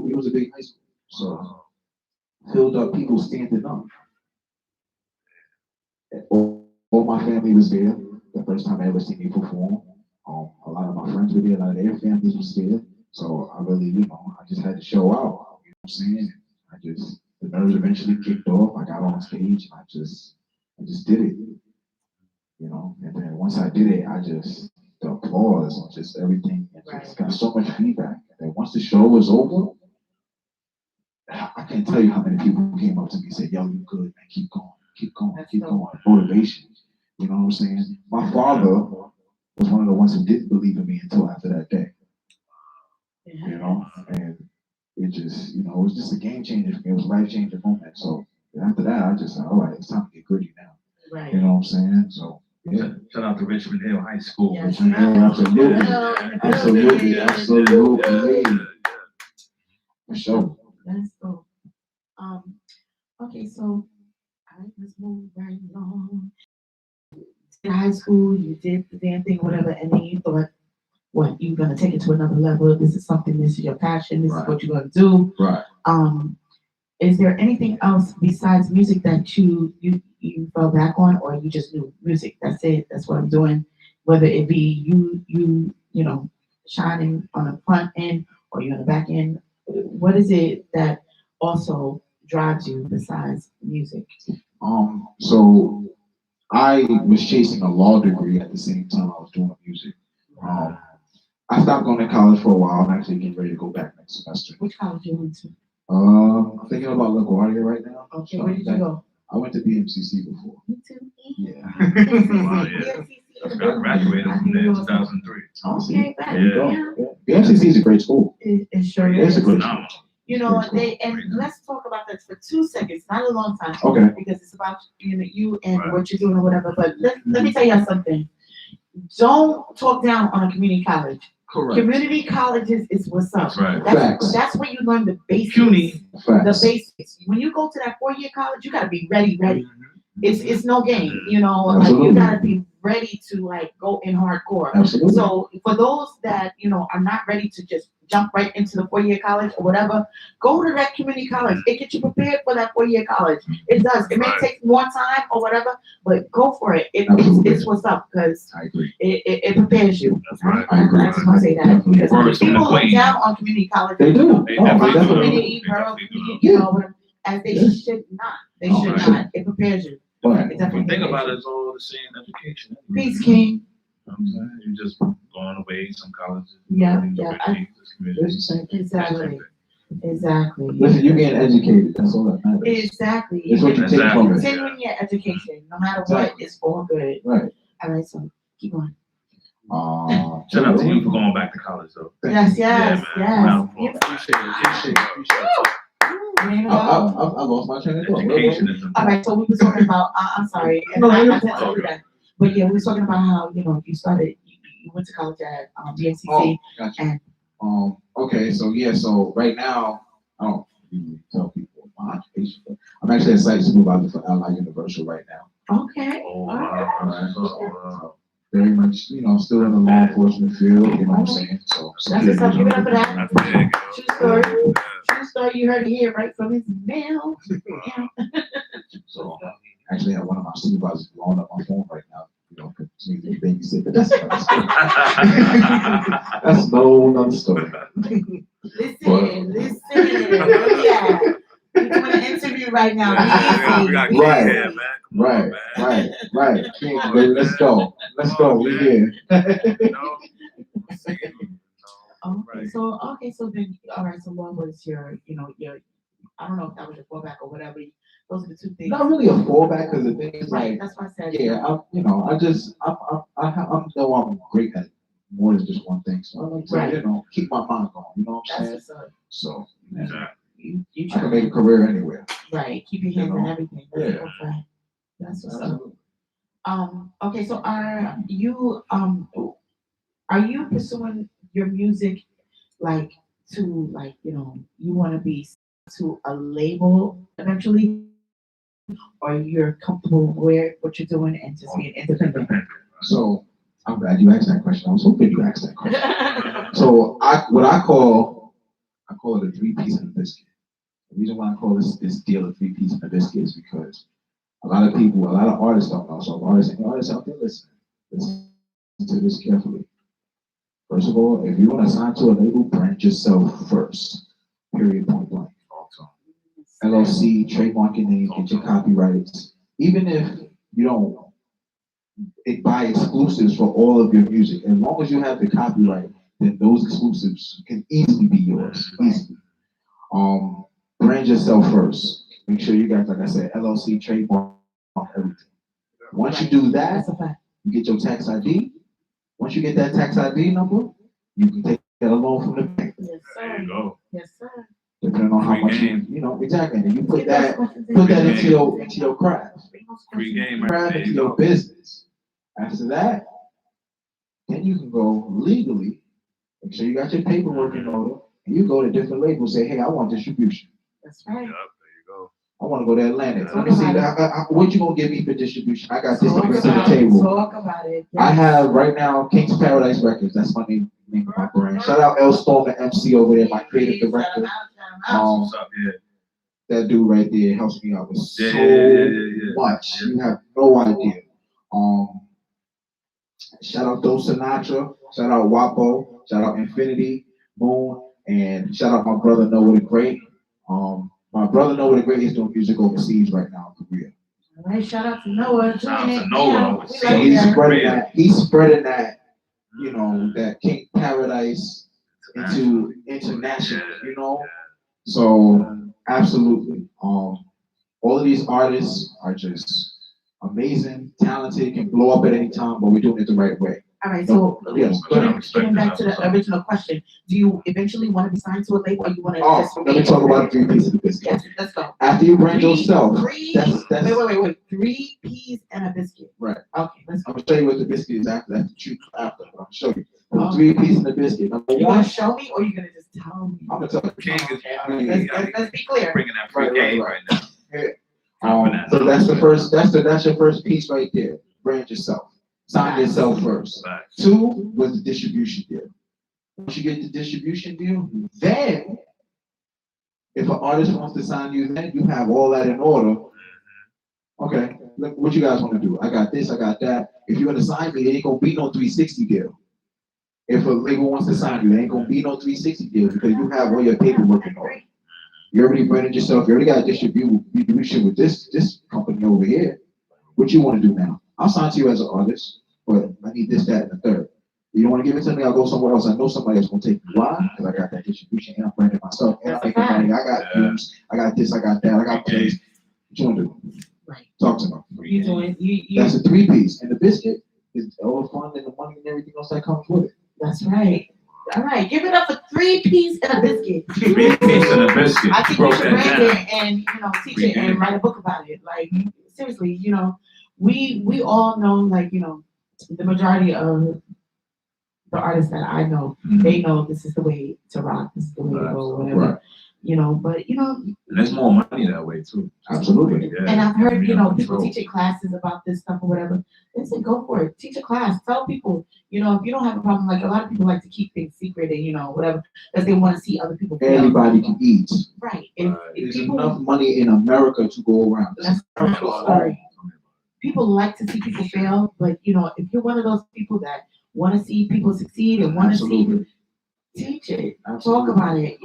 It was a big high school, so filled up people standing up. All my family was there. The first time I ever seen me perform. A lot of my friends were there. A lot of their families was there. So I really, I just had to show out. You know what I'm saying? The nerves eventually kicked off. I got on stage and I just did it. You know, and then once I did it, the applause and just everything, just got so much feedback. And then once the show was over, I can't tell you how many people came up to me and said, "Yo, you good, man, keep going, keep going, keep going." Motivation. You know what I'm saying? My father was one of the ones who didn't believe in me until after that day. You know, and it just, you know, it was just a game changer for me. It was a life changing moment. So after that, I just said, all right, it's time to get gritty now. Right. You know what I'm saying? So yeah. Shout out to Richmond Hill High School. Yes. Absolutely. Well, in the Absolutely. building. Absolutely. For sure. Let's go. Okay, so all right, let's move right along. In high school, you did the damn thing, whatever, and then you thought, what, you're gonna take it to another level. This is something, this is your passion, this is Right. what you're gonna do. Right. Is there anything else besides music that you fell back on, or you just knew music? That's it. That's what I'm doing. Whether it be you know, shining on the front end or you on the back end. What is it that also drives you besides music? So I was chasing a law degree at the same time I was doing music. I stopped going to college for a while. I'm actually getting ready to go back next semester. Which college you went to? I'm thinking about LaGuardia right now. Okay, where did you go? I went to BMCC before. Me too. Yeah. Wow, yeah. I graduated from there in 2003. Okay, back. There you go. Yeah. Yeah. BMCC is a great school. It sure It's is. a good Phenomenal. You know, Very cool. and let's talk about this for 2 seconds, not a long time. Okay. Because it's about you and Right. what you're doing or whatever. But let me tell you something. Don't talk down on a community college. Correct. Community colleges is what's up. That's right. Facts. That's where you learn the basics. CUNY. The Facts. basics. When you go to that 4-year college, you gotta be ready. It's no game, you know, like Absolutely. you gotta be ready to like go in hardcore. Absolutely. So for those that, you know, are not ready to just jump right into the 4-year college or whatever, go to that community college. It gets you prepared for that 4-year collage. It does. It may Right. take more time or whatever, but go for it. Absolutely. It's what's up because I agree. it prepares you. That's right. I agree. I just want to say that because First from the people look queen. down on community college. They do. They Oh, definitely do. Community, They borough, definitely do. you know, as they Yeah. should not. They Oh, should right. not. It prepares you. But It definitely When you think prepares about you. it, it's all the same education. Peace, King. You know what I'm saying? You just going away, some colleges. Yeah, these yeah, universities, this community. it's the same thing. Exactly. Exactly. Listen, you're getting educated. That's all that matters. Exactly. It's what you take Exactly. from it. Continuing your education, no matter what, is all good. Right. All right, so keep going. Shout out to you for going back to college, though. Yes, yes, Yeah, man. yes. Round of You- applause. Appreciate it. you ain't I know. lost my train of thought. Education is All important. right, so we were talking about. I'm sorry, and No, I you're meant to do that. But yeah, we were talking about how you started. You went to college at BNCC. Oh, gotcha. And- Okay, so yeah, so right now, I don't really tell people my occupation, but I'm actually a site supervisor for Ally Universal right now. Okay. Oh, All right. wow. Oh, Very much, still in the law enforcement field, you know what I'm saying? So. That's what's up. Give it up for that. wow. That's big. True story. True story. You heard it here, right from his mail. Yeah. So I actually have one of my supervisors blowing up my phone right now, continue to babysit, but that's another story. That's no another story. Listen. Yeah. We're doing an interview right now. We got Easy. Right. here, man. Come on, man. Right. King, baby, let's go. We here. You know? Okay, so then, all right, so what was your, your, I don't know if that was your fallback or whatever. Those are the two things. Not really a fallback, because the thing is Right, like, that's why I said. yeah, I'm great at more than just one thing. So I like to, Right. keep my mind going. You know what I'm That's saying? what's up. So You I try can make a career anywhere. right, keep your hands You in know? everything. That's Yeah. okay. That's what's up. Absolutely. Okay, so are you pursuing your music like to you want to be to a label eventually, or you're comfortable with what you're doing and just being independent? So I'm glad you asked that question. I was hoping you asked that question. So I call it a 3-piece and a biscuit. The reason why I call this deal a 3-piece and a biscuit is because a lot of artists don't know. So artists out there listen to this carefully. First of all, if you want to sign to a label, brand yourself first. Period, point blank. LLC, trademark your name, get your copyrights. Even if you don't buy exclusives for all of your music, as long as you have the copyright, then those exclusives can easily be yours. Easily. Brand yourself first. Make sure you got, like I said, LLC, trademark, everything. Once you do that, That's a fact. you get your tax ID. Once you get that tax ID number, you can take that a loan from the bank. Yes, There sir. you go. Yes, sir. Depending on how Free much game. you know, exactly. And you put Get those that questions in. put that Free into game. your craft. Free game right Craft there. into You your go. business. After that, then you can go legally. Make sure you got your paperwork in order. And you go to different labels, say, hey, I want distribution. That's right. Yep, there you go. I want to go to Atlantic. Let me Talk see, about what you gonna give me for distribution? I got this to Talk bring to the about it. table. Talk about it. I Yes. have right now King's Paradise Records. That's my name of my brand. Shout out L Stone, the MC over there, my creative director. What's up? Yeah. That dude right there helps me out with so Yeah. much. Yeah. You have no idea. Shout out Do Sinatra. Shout out Wapo. Shout out Infinity Moon, and shout out my brother Noah the Great. My brother Noah the Great is doing music overseas right now in Korea. All right, shout out to Noah. Shout out Doing to it. Noah. Yeah, we So like he's that. spreading that. He's spreading that. You know, that King Paradise into international. You know, so absolutely. All of these artists are just amazing, talented, can blow up at any time, but we're doing it the right way. All right, so Yes. getting back to the original question, do you eventually want to be signed to a label, or you want to Oh, just? let me talk about the 3 pieces of the biscuit. Yes, let's go. After you brand yourself, Three. that's Wait. 3 peas and a biscuit. right. Okay, let's go. I'm gonna show you what the biscuit is after. That's the truth after. I'm gonna show you. The Oh. 3 pieces of the biscuit. Number You one, gonna show me, or you gonna just tell me? I'm gonna tell you. King is Let's be clear. bringing that free Right. game right now. So that's the first. That's your first piece right there. Brand yourself. Sign yourself first. Facts. 2 was the distribution deal. Once you get the distribution deal, then if an artist wants to sign you, then you have all that in order. Okay, look, what you guys want to do? I got this, I got that. If you're gonna sign me, there ain't gonna be no 360 deal. If a label wants to sign you, there ain't gonna be no 360 deal because you have all your paperwork in order. You already branded yourself. You already got distribution with this company over here. What you want to do now? I'll sign to you as an artist, but I need this, that, and the third. You don't want to give it to me, I'll go somewhere else. I know somebody else gonna take me. Why? Because I got that distribution and I'm branding myself and I'm making money. I got views, I got this, I got that, I got plays. What you want to do? Right. Talk to me. You doing? You. That's a 3 piece, and the biscuit is all the fun and the money and everything else that comes with it. That's right. All right, give it up for 3 peas and a biscuit. 3 pieces and a biscuit. I think you Broke should that brand down. it and teach it and write a book about it. Like seriously, we all know, like the majority of the artists that I know, they know this is the way to rock, this is the way to go, whatever. Right. But And there's more money that way too. Absolutely. Yeah. and I've heard people Control. teaching classes about this stuff or whatever. They say go for it, teach a class, tell people. If you don't have a problem, like a lot of people like to keep things secret and whatever, because they want to see other people fail. Everybody can eat. Right. If There's people, enough money in America to go around. That's right. People like to see people fail, but if you're one of those people that want to see people succeed and want to see, Absolutely. teach it, Absolutely. talk about it.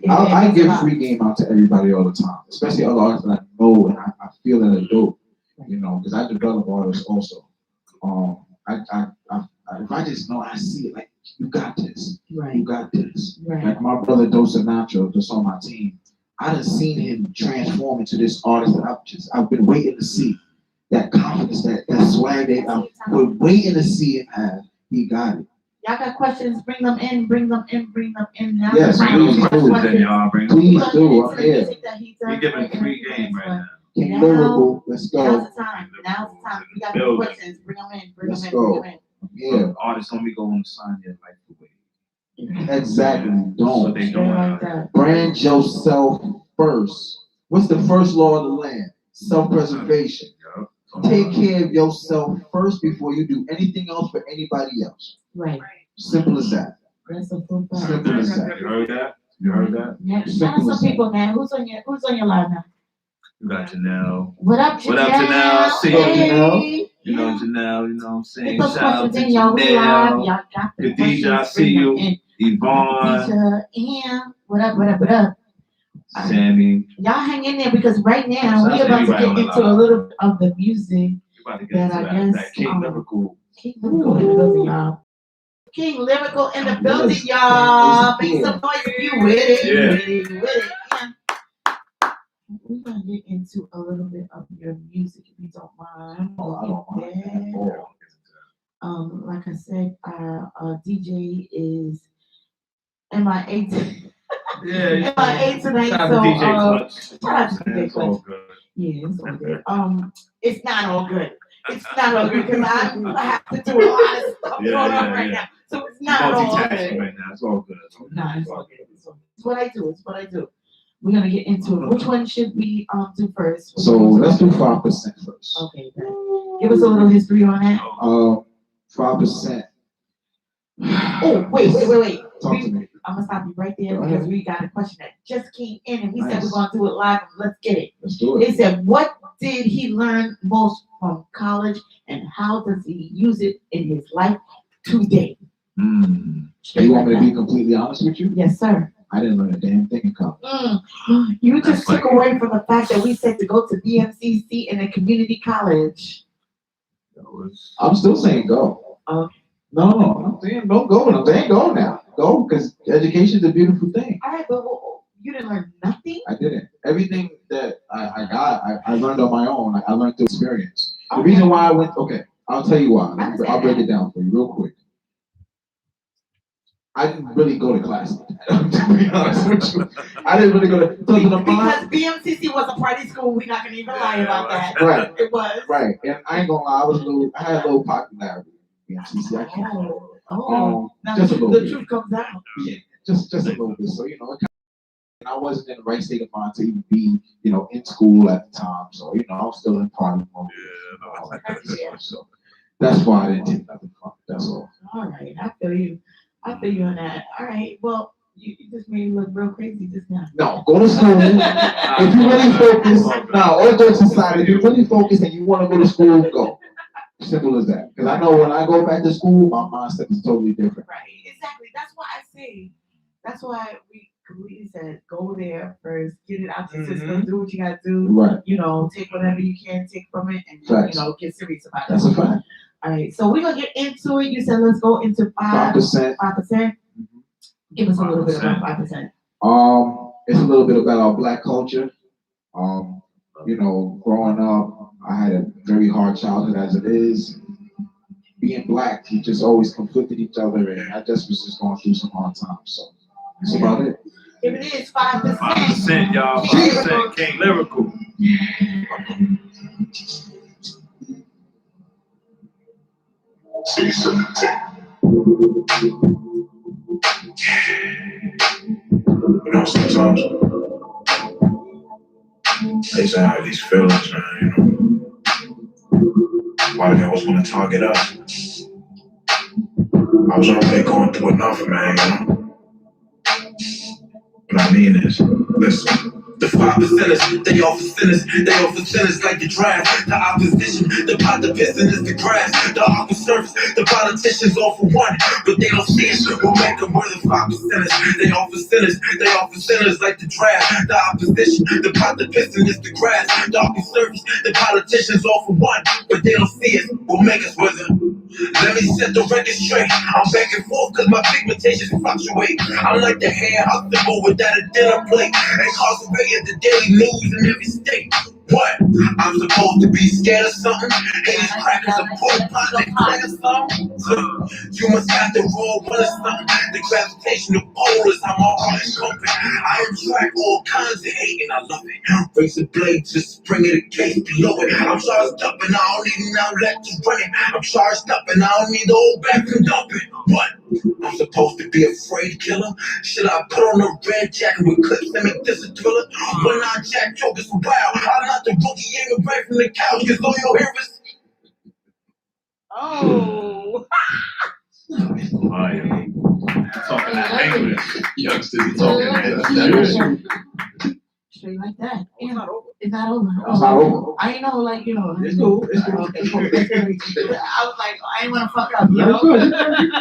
I give free game out to everybody all the time, especially other artists that I know and I feel that are dope. Because I develop artists also. If I just know, I see it, like, you got this. Right. You got this. Right. Like my brother Do Sinatra, that's on my team. I done seen him transform into this artist that I've been waiting to see. That confidence, that swag that I've been waiting to see him have. He got it. Y'all got questions? Bring them in. Now Yes, the time please to ask do. questions. Y'all bring Please Plug do. into I'm the here. music that he does We giving right free now. game right now. King Now- Lyrical, let's go. Now's the time. We got the questions. Bring them in. Let's go. Yeah, Artists only go on the sign their life away. exactly. So Don't. they Straight don't. like that. Brand yourself first. What's the first law of the land? Self-preservation. Take care of yourself first before you do anything else for anybody else. Right. Simple as that. That's a full fact. Simple as that. You heard that? You heard that? Yeah, shout out some people, man. Who's on your live now? You got Janelle. What up, Janelle? What up, Janelle? See you, Hey. You know Yeah. Janelle, you know what I'm saying? Get those Shout out questions to in, y'all. We live. Janelle, Y'all got the Khadija, I questions. see Bring them you. in. Yvonne, Khadija, and what up? Sammy. Y'all hang in there because right now Shout we're out to about to everybody on get the into a line. little bit of the music. You about to get into That I that guess, King Lyrical. King Lyrical in the building, y'all. King Lyrical in the building, Yes, y'all. King Make is some noise if you with it. Yeah. With it. We're gonna get into a little bit of your music if you don't mind. Oh, I don't mind at all. Like I said, our DJ is MIA. Yeah. I ate tonight, Shout out so, to DJ Clutch. shout out to DJ It's all Clutch. good. Yeah, it's all good. It's not all good. It's not all good because I have to do a lot of stuff going on right now. So it's not all Multitasking good. right now. It's all good. No, it's all good. It's what I do. It's what I do. We're gonna get into it. Which one should we do first? So let's do 5% first. Okay, then. Give us a little history on that. 5%. Oh, wait. Talk to me. I'm gonna stop you right there Go because ahead. we got a question that just came in and we said Nice. we're gonna do it live. Let's get it. Let's do It it. said, what did he learn most from college and how does he use it in his life today? Do you want me to be completely honest with you? Yes, sir. I didn't learn a damn thing in college. You just took away from the fact that we said to go to BMCC in a community college. I'm still saying go. Okay. No, I'm saying don't go. I'm saying go now. Go, because education's a beautiful thing. All right, but you didn't learn nothing? I didn't. Everything that I got, I learned on my own. I learned through experience. The Okay. reason why I went, okay, I'll tell you why. I'll break it down for you real quick. I didn't really go to class. To be honest with you, I didn't really go to. So to the Because BMCC was a party school, we're not gonna even lie about that. Right. It was. Right, and I ain't gonna lie, I had a little popularity. BMCC, I can't. Now Just a little the bit. truth comes out. Yeah, just a little bit. So and I wasn't in the right state of mind to even be, in school at the time. So I was still in party mode. So that's why I didn't take nothing from it. That's all. All right, I feel you on that. All right, well, you just made me look real crazy just now. No, go to school. If you really focus, all jokes aside, if you really focus and you want to go to school, go. Simple as that. Because I know when I go back to school, my mindset is totally different. Right, exactly. That's why I say. That's why we said go there first, get it out your system, do what you gotta do. Right. Take whatever you can take from it, and Facts. get serious about it. That's a fact. All right, so we're gonna get into it. You said let's go into 5%. 5%. Give us a little bit about 5%. It's a little bit about our Black culture. Growing up, I had a very hard childhood as it is. Being Black, we just always conflicted each other, and I just was going through some hard times. So that's about it. If it is 5%, 5%, y'all. 5%. King Lyrical. Sometimes they say I have these feelings, man, why they always want to target us? I was already going through enough, man, What I mean is, listen. The 5%ers, they offer sinners like the draft. The opposition, the pot, the piston is the grass. The awkward service, the politicians offer one, but they don't see it. We'll make them more than 5%ers. They offer sinners like the draft. The opposition, the pot, the piston is the grass. The awkward service, the politicians offer one, but they don't see it. We'll make us with it. Let me set the record straight. I'm back and forth cause my pigmentations fluctuate. I'm like the hair hospital without a dinner plate. Incarcerated the daily news in every state. What? I'm supposed to be scared of something? Hey, these crackers are poor pot, they play or something? You must have to roll one or something. The gravitational pull is how my heart is pumping. I attract all kinds of hate and I love it. Razor blade, just bring it a case below it. I'm charged up and I don't need an outlet to run it. I'm charged up and I don't need the old back to dump it. What? I'm supposed to be a afraid killer? Should I put on a red jacket with clips and make this a thriller? When I jack jokers wild, I'm not the rookie aiming right from the couch, cause all you'll hear is Oh. Talking that language. Youngsters talking that. Straight like that. It's not over. It's not over. It's not over. I ain't know, It's cool. It's cool. Okay, cool. I was like, I ain't wanna fuck up,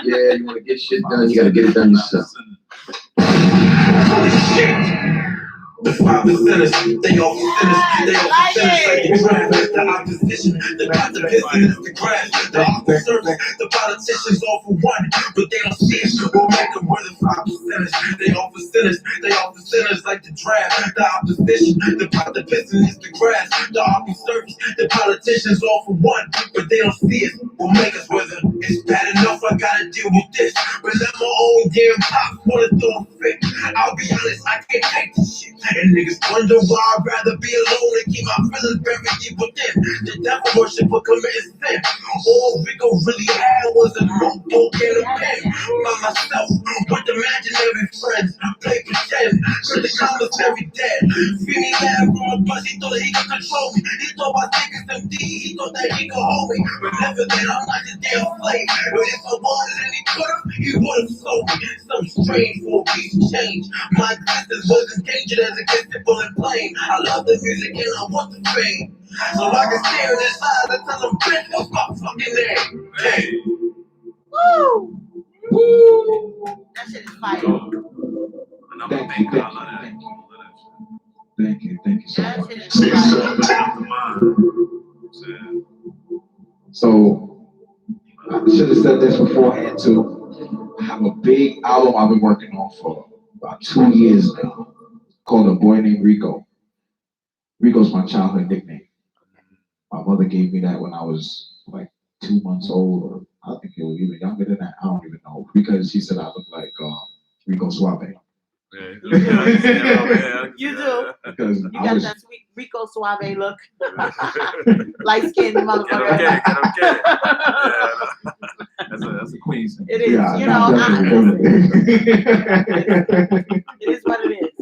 Yeah, you want to get shit done, you got to get it done yourself. The 5%ers, they all sinners, they all sinners like the draft. The opposition, the pacifist, the grass. The officers, the politicians all for one, but they don't see it. We'll make them worth the 5%ers. They all for sinners, they all for sinners like the draft. The opposition, the pacifist, the grass. The officers, the politicians all for one, but they don't see it. We'll make us with it. It's bad enough I gotta deal with this, but let my own damn pop wanna throw a fit. I'll be honest, I can't take this shit. And niggas wonder why I'd rather be alone and keep my feelings buried deep within. The devil worship for committing sin. All Rico really had was a notebook and a pen. By myself, with imaginary friends. Play pretend, cause the commissary dead. See me laugh from a bus, he thought he could control me. He thought my niggas MD, he thought that he could hold me. Remember that I'm not the damn slave. But if I wanted and he could've, he would've sold me. Some strange for a piece of change. My existence was endangered as a gifted bullet plane. I love the music and I want the fame. So I can stare in his eyes and tell him, bitch, what's my fucking name? Hey. Woo! Woo! That shit is fire. Thank you, thank you so That much. shit is fire. So I should have said this beforehand too. I have a big album I've been working on for about 2 years now, called A Boy Named Rico. Rico's my childhood nickname. My mother gave me that when I was like 2 months old, or I think it was even younger than that. I don't even know, because she said I look like Rico Suave. You do. Because You I got was, that sweet Rico Suave look. Light skinned motherfucker. Okay. That's a Queens thing. It is, yeah, you know, it is what it is.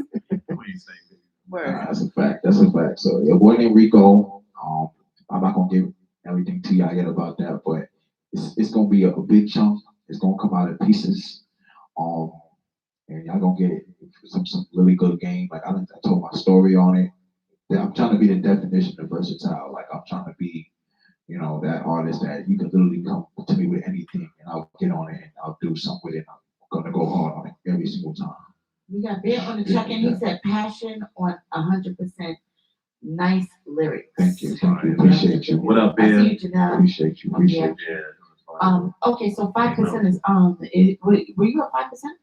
Queens thing. Word. That's a fact. That's a fact. So, A Boy Named Rico. I'm not gonna give everything to y'all yet about that, but it's gonna be a big chunk. It's gonna come out in pieces. And y'all gonna get some really good game. Like I told my story on it. Yeah, I'm trying to be the definition of versatile. Like I'm trying to be, you know, that artist that you can literally come to me with anything and I'll get on it and I'll do something with it. I'm gonna go hard on it every single time. We got Bear on the check-in. He said passion on 100%. Nice lyrics. Thank you. Appreciate you. What up, I Ben? see you, Janelle. Appreciate you. Appreciate you. Yeah. Okay, so 5% is were you a 5%?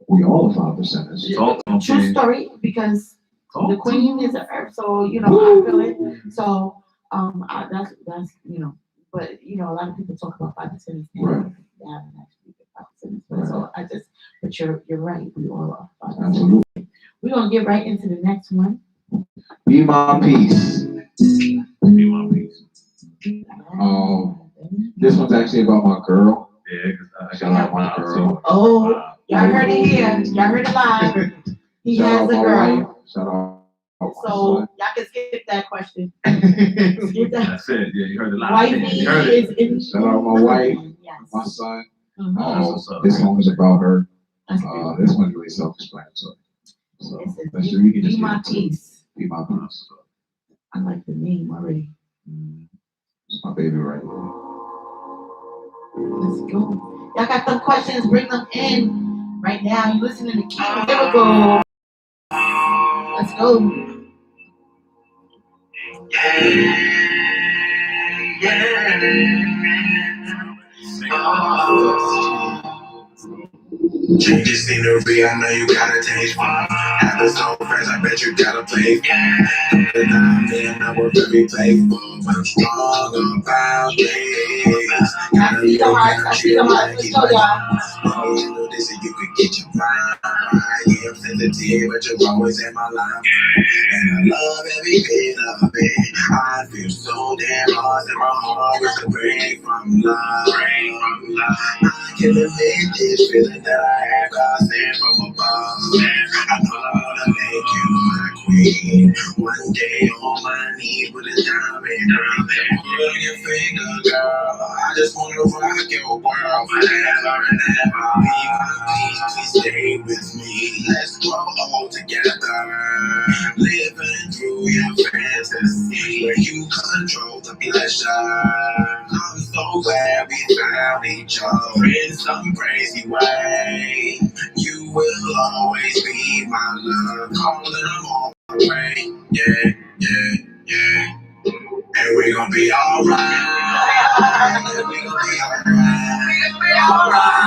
We all are 5%ers. Talk on True Ben. story, because the Talk. queen is the earth, so you know I feel it. So that's you know, but you know a lot of people talk about 5%. Right. They haven't actually been 5%. But so I just, but you're right. We all are 5%. Absolutely. We're gonna get right into the next one. Be My Peace. Be my piece. This one's actually about my girl. Yeah, because Shout out my girl. Oh, y'all heard it here. Y'all heard it live. He Shout has out a my girl. wife. Shout out my So son. y'all can skip that question. Skip that. That's it. Yeah, you heard it live. Wifey You heard it. is in. Shout out my wife, Yes. my son. Mhm. That's what's up. This song is about her. That's good. This one's really self-explanatory. So It says, let's we can just Be My get into it. Peace. Be My Peace. I like the name already. It's my baby right here. Let's go. Y'all got some questions? Bring them in right now. You listening to King Lyrical. Let's go. Change the scenery, I know you gotta taste fun. Happen so fast, I bet you gotta play fun. And I'm in, I was very playful. I'm strong about this. I see the hearts. I see the hearts. Let's go, y'all. You know this, and you could get your vibe. I am sensitive, but you're always in my life. And I love every bit of it. I feel so damn lost, and my heart was to break from love. I can admit this feeling that I have, God sent from above. I know I wanna make you my queen. One day on my knees with a diamond ring. Put on your finger, girl. I just wanna rock your world forever and ever. Be my peace, please stay with me. Let's grow old together. Living through your fantasy, where you control the pleasure. I'm so glad we found each other in some crazy way. You will always be my love. Calling them on my way. Yeah, yeah, yeah. And we gon' be alright. And we gon' be alright. We gon' be alright.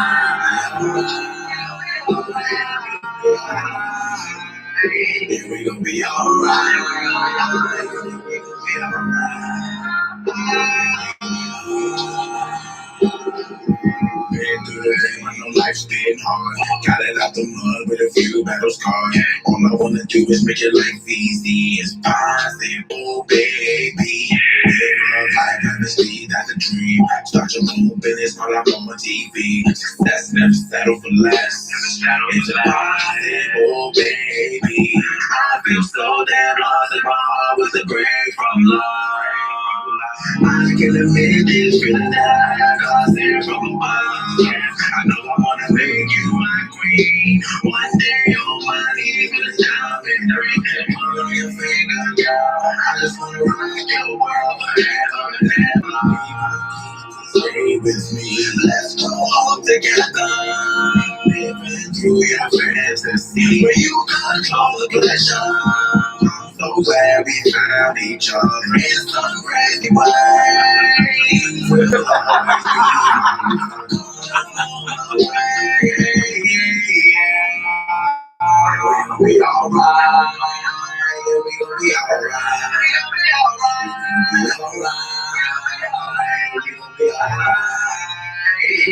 And we gon' be alright. We gon' be alright. Been through the game, I know life's been hard. Got it out the mud with a few battle scars. All I wanna do is make your life easy. It's possible, baby. Live life, honesty, that's a dream. Start your own business while I'm on TV. Success, never settle for less. It's impossible, baby. I feel so damn lost if my heart was a break from life. I can admit this feeling that I got lost here from above. I know I wanna make you my queen. One day your money gonna stop and everything on your finger, girl. I just wanna rock your world forever and ever. Stay with me, let's go home together. Living through your fantasy, where you control the pleasure. So glad we found each other in some crazy way. We'll always be we alright. We gon' be alright.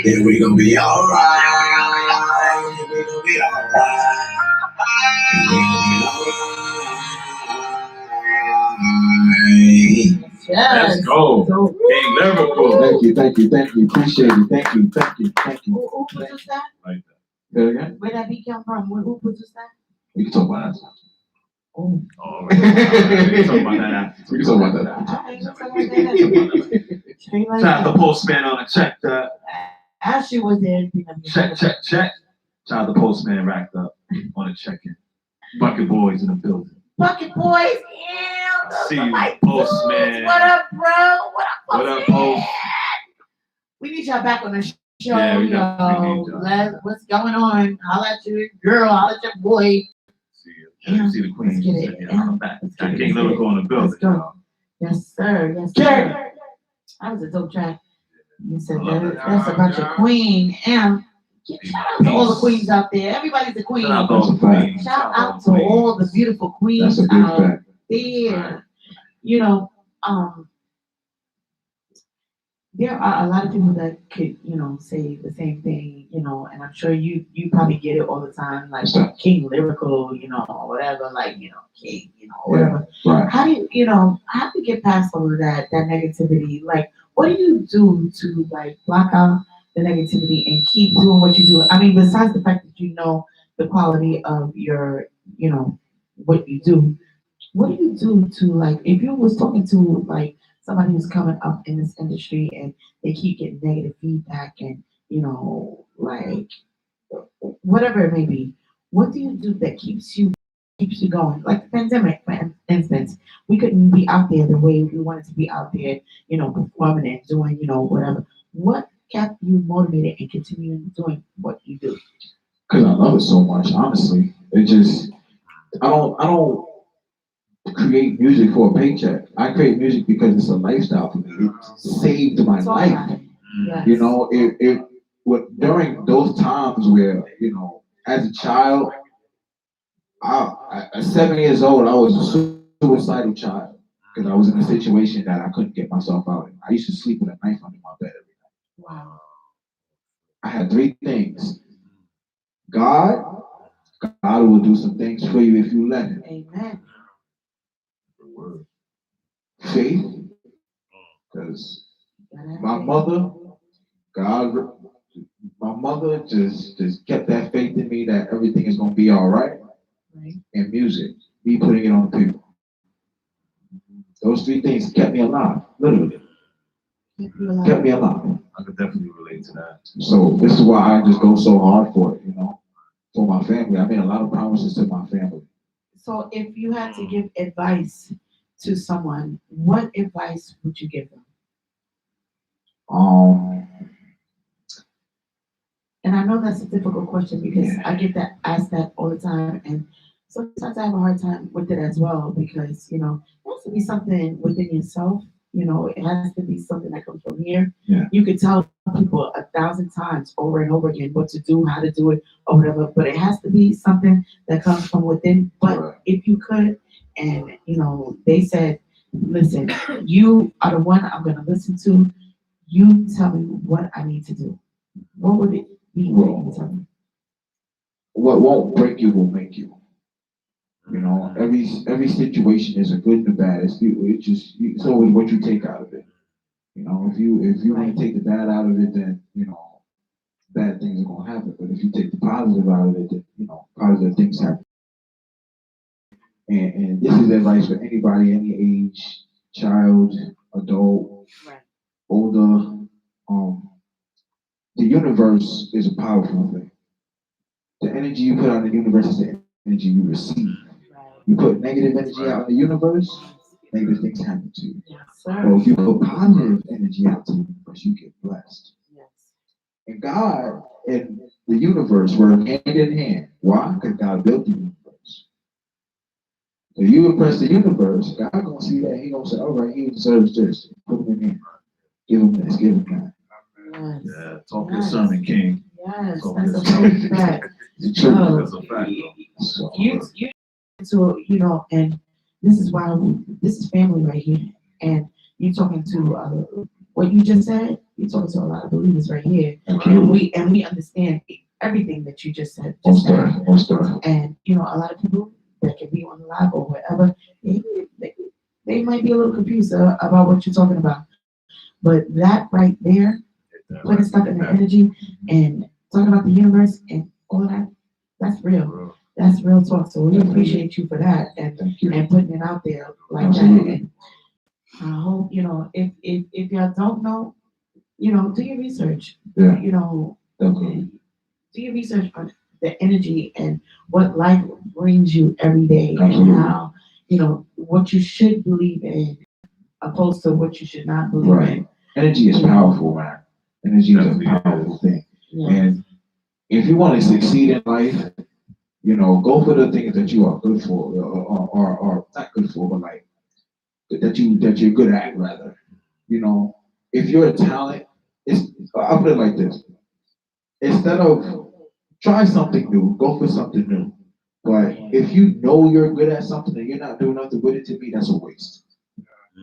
Yeah, we gon' be alright. We gon' be alright. Let's go. King Lyrical. Thank you, thank you, thank you. Appreciate it. Thank you, thank you, thank you. Who produced that? Like that. Say it again? Where that beat come from? Who produced that? We can talk about that. Oh. Oh, we can talk about that after. We can talk about that after. Alright, let's talk about that. Straight like Shout out that. the postman on the check that. Ashley was there. Check. Shout out the postman racked up on the check-in. Bucket boys in the building. Bucket boys, yeah. those See are you, my postman. dudes. What up, bro? What up, post? We need y'all back on the show, Yeah, we definitely need y'all. What's going on? Holla at your girl, holla at your boy. See you. See the queen. Let's get it. Yeah, I'm back. Let's Got get King it. Lyrical in the building, Let's go. y'all. Yes, sir. Yes, sir. That was a dope track. You said I love that, that. that's about your queen. And shout out to all the queens out there. Everybody's a queen. Shout out to all the queens. Shout out to all the beautiful queens That's a big out fact. there. You know, there are a lot of people that could, say the same thing, and I'm sure you probably get it all the time, like King Lyrical, or whatever, like, King, whatever. Right. How do you, how do you get past all of that negativity? Like, what do you do to like block out the negativity and keep doing what you do? I mean, besides the fact that you know the quality of your, what you do, what do you do to like, if you was talking to like somebody who's coming up in this industry and they keep getting negative feedback and, like whatever it may be, what do you do that keeps you going? Like the pandemic, for instance, we couldn't be out there the way we wanted to be out there, performing and doing, whatever. What kept you motivated and continuing doing what you do? Because I love it so much, honestly. It just, I don't create music for a paycheck. I create music because it's a lifestyle for me. It saved my It's all life. right. Yes. During those times where, as a child, at 7 years old, I was a suicidal child because I was in a situation that I couldn't get myself out of. I used to sleep with a knife under my bed every night. Wow. I had three things. God will do some things for you if you let him. Amen. Faith, because my mother just kept that faith in me that everything is gonna be all right. Right. And music, me putting it on people. Those three things kept me alive, literally. Kept me alive. I could definitely relate to that. So this is why I just go so hard for it, for my family. I made a lot of promises to my family. So if you had to give advice to someone, what advice would you give them? And I know that's a difficult question because I get that asked that all the time, and sometimes I have a hard time with it as well because it has to be something within yourself. It has to be something that comes from here. Yeah. You could tell people 1,000 times over and over again what to do, how to do it, or whatever, but it has to be something that comes from within. But Right. if you could, and they said, listen, you are the one I'm going to listen to. You tell me what I need to do. What would it be? What you tell me? What won't break you will make you. Every situation is a good and a bad. It's always what you take out of it. If you want to take the bad out of it, then bad things are gonna happen. But if you take the positive out of it, then positive things happen. And this is advice for anybody, any age, child, adult, Right. older. The universe is a powerful thing. The energy you put out in the universe is the energy you receive. Right. You put negative energy out in the universe, negative things happen to you. Yes, But sir. if you put positive energy out to the universe, you get blessed. Yes. And God and the universe work hand in hand. Why? Because God built the universe. So you impress the universe, God gonna see that. He gonna say, all right, he deserves this. Put him in here. Give him this. Give him that. Yes. Yeah, talk your sermon, King. Yes. Talk That's your a sermon. big fact. The truth. Oh. That's a fact, though. So, You and this is why this is family right here. And you talking to what you just said. You're talking to a lot of believers right here, and we understand everything that you just said. most definitely, most definitely. And a lot of people that can be on the live or whatever, they might be a little confused about what you're talking about. But that right there, putting stuff in the energy and talking about the universe and all that, that's real. That's real talk. So we appreciate you for that and Thank you. putting it out there like Absolutely. that. And I hope if y'all don't know, do your research. Yeah, Do definitely. your research on the energy and what life brings you every day Absolutely. and how what you should believe in opposed to what you should not believe Right. in. Energy is powerful, man. Energy is a powerful thing. Yeah. And if you want to succeed in life, go for the things that you are good for, or not good for, but like that you're good at, rather. If you're a talent, I'll put it like this: instead of try something new, go for something new. But if you know you're good at something and you're not doing nothing with it, to me, that's a waste.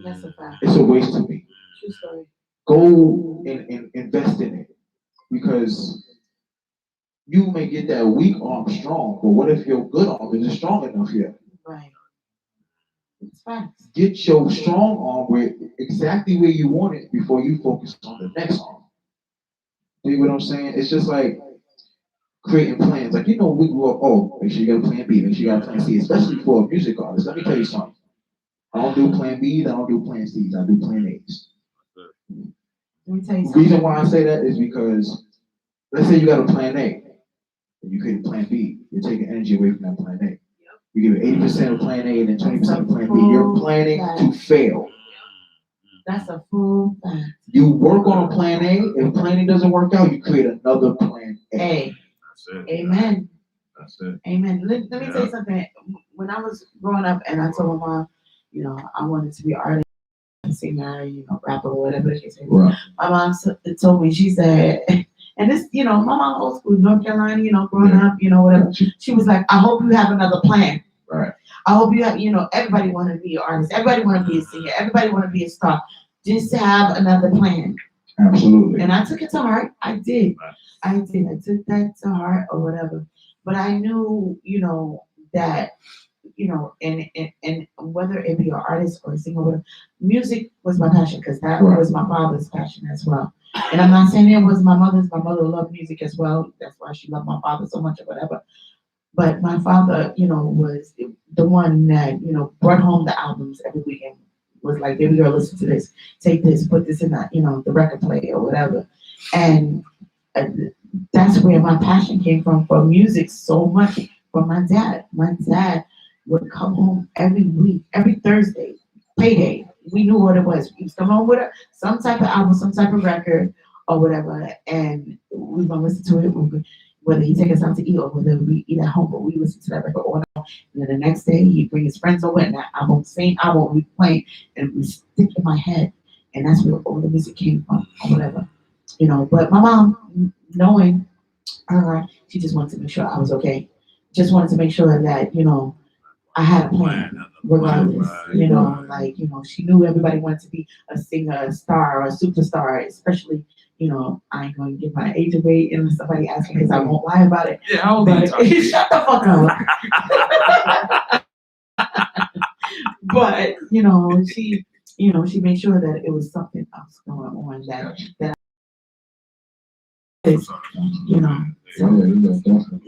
That's a fact. It's a waste to me. True story. Go and invest in it, because you may get that weak arm strong, but what if your good arm isn't strong enough yet? Right. It's facts. Get your strong arm exactly where you want it before you focus on the next arm. You know what I'm saying? It's just like creating plans. Like, we grew up, make sure you got a plan B, make sure you got a plan C, especially for a music artist. Let me tell you something. I don't do plan B's, I don't do plan C's, I do plan A's. Let me tell you The something. reason why I say that is because, let's say you got a plan A, and you create a plan B, you're taking energy away from that plan A. You give it 80% of plan A and then 20% of plan B. You're planning to fail. That's a full fact. You work on a plan A, if planning doesn't work out, you create another plan A. Hey, That's it. amen. That's it. Amen. Let me tell you something. When I was growing up and I told my mom, I wanted to be an artist, singer, rapper, or whatever she said. Right. My mom told me, she said, and this, my mom old school, North Carolina, growing up, whatever. She was like, I hope you have another plan. Right. I hope you have, everybody want to be an artist. Everybody want to be a singer. Everybody want to be a star. Just have another plan. Absolutely. And I took it to heart. I did. I took that to heart or whatever. But I knew, that, and whether it be an artist or a singer, whatever, music was my passion because that was my father's passion as well. And I'm not saying it was my mother's. My mother loved music as well. That's why she loved my father so much or whatever. But my father, was the one that, brought home the albums every weekend. Was like, baby girl, listen to this. Take this, put this in that, the record player or whatever. And that's where my passion came from for music so much from my dad. My dad would come home every week, every Thursday, payday. We knew what it was. He was coming home with some type of album, some type of record or whatever, and we gonna listen to it. Whether he take us out to eat or whether we eat at home, but we listen to that record all night. And then the next day he bring his friends over and that album, same album we playing, and it would stick in my head. And that's where all the music came from or whatever. But my mom, knowing her, she just wanted to make sure I was okay. Just wanted to make sure that, I had a plan regardless. She knew everybody wanted to be a singer, a star, or a superstar, especially, I ain't going to give my age away unless somebody asks me because I won't lie about it. Yeah, how old are you But talking? shut the fuck up. But, she made sure that it was something else going on that is,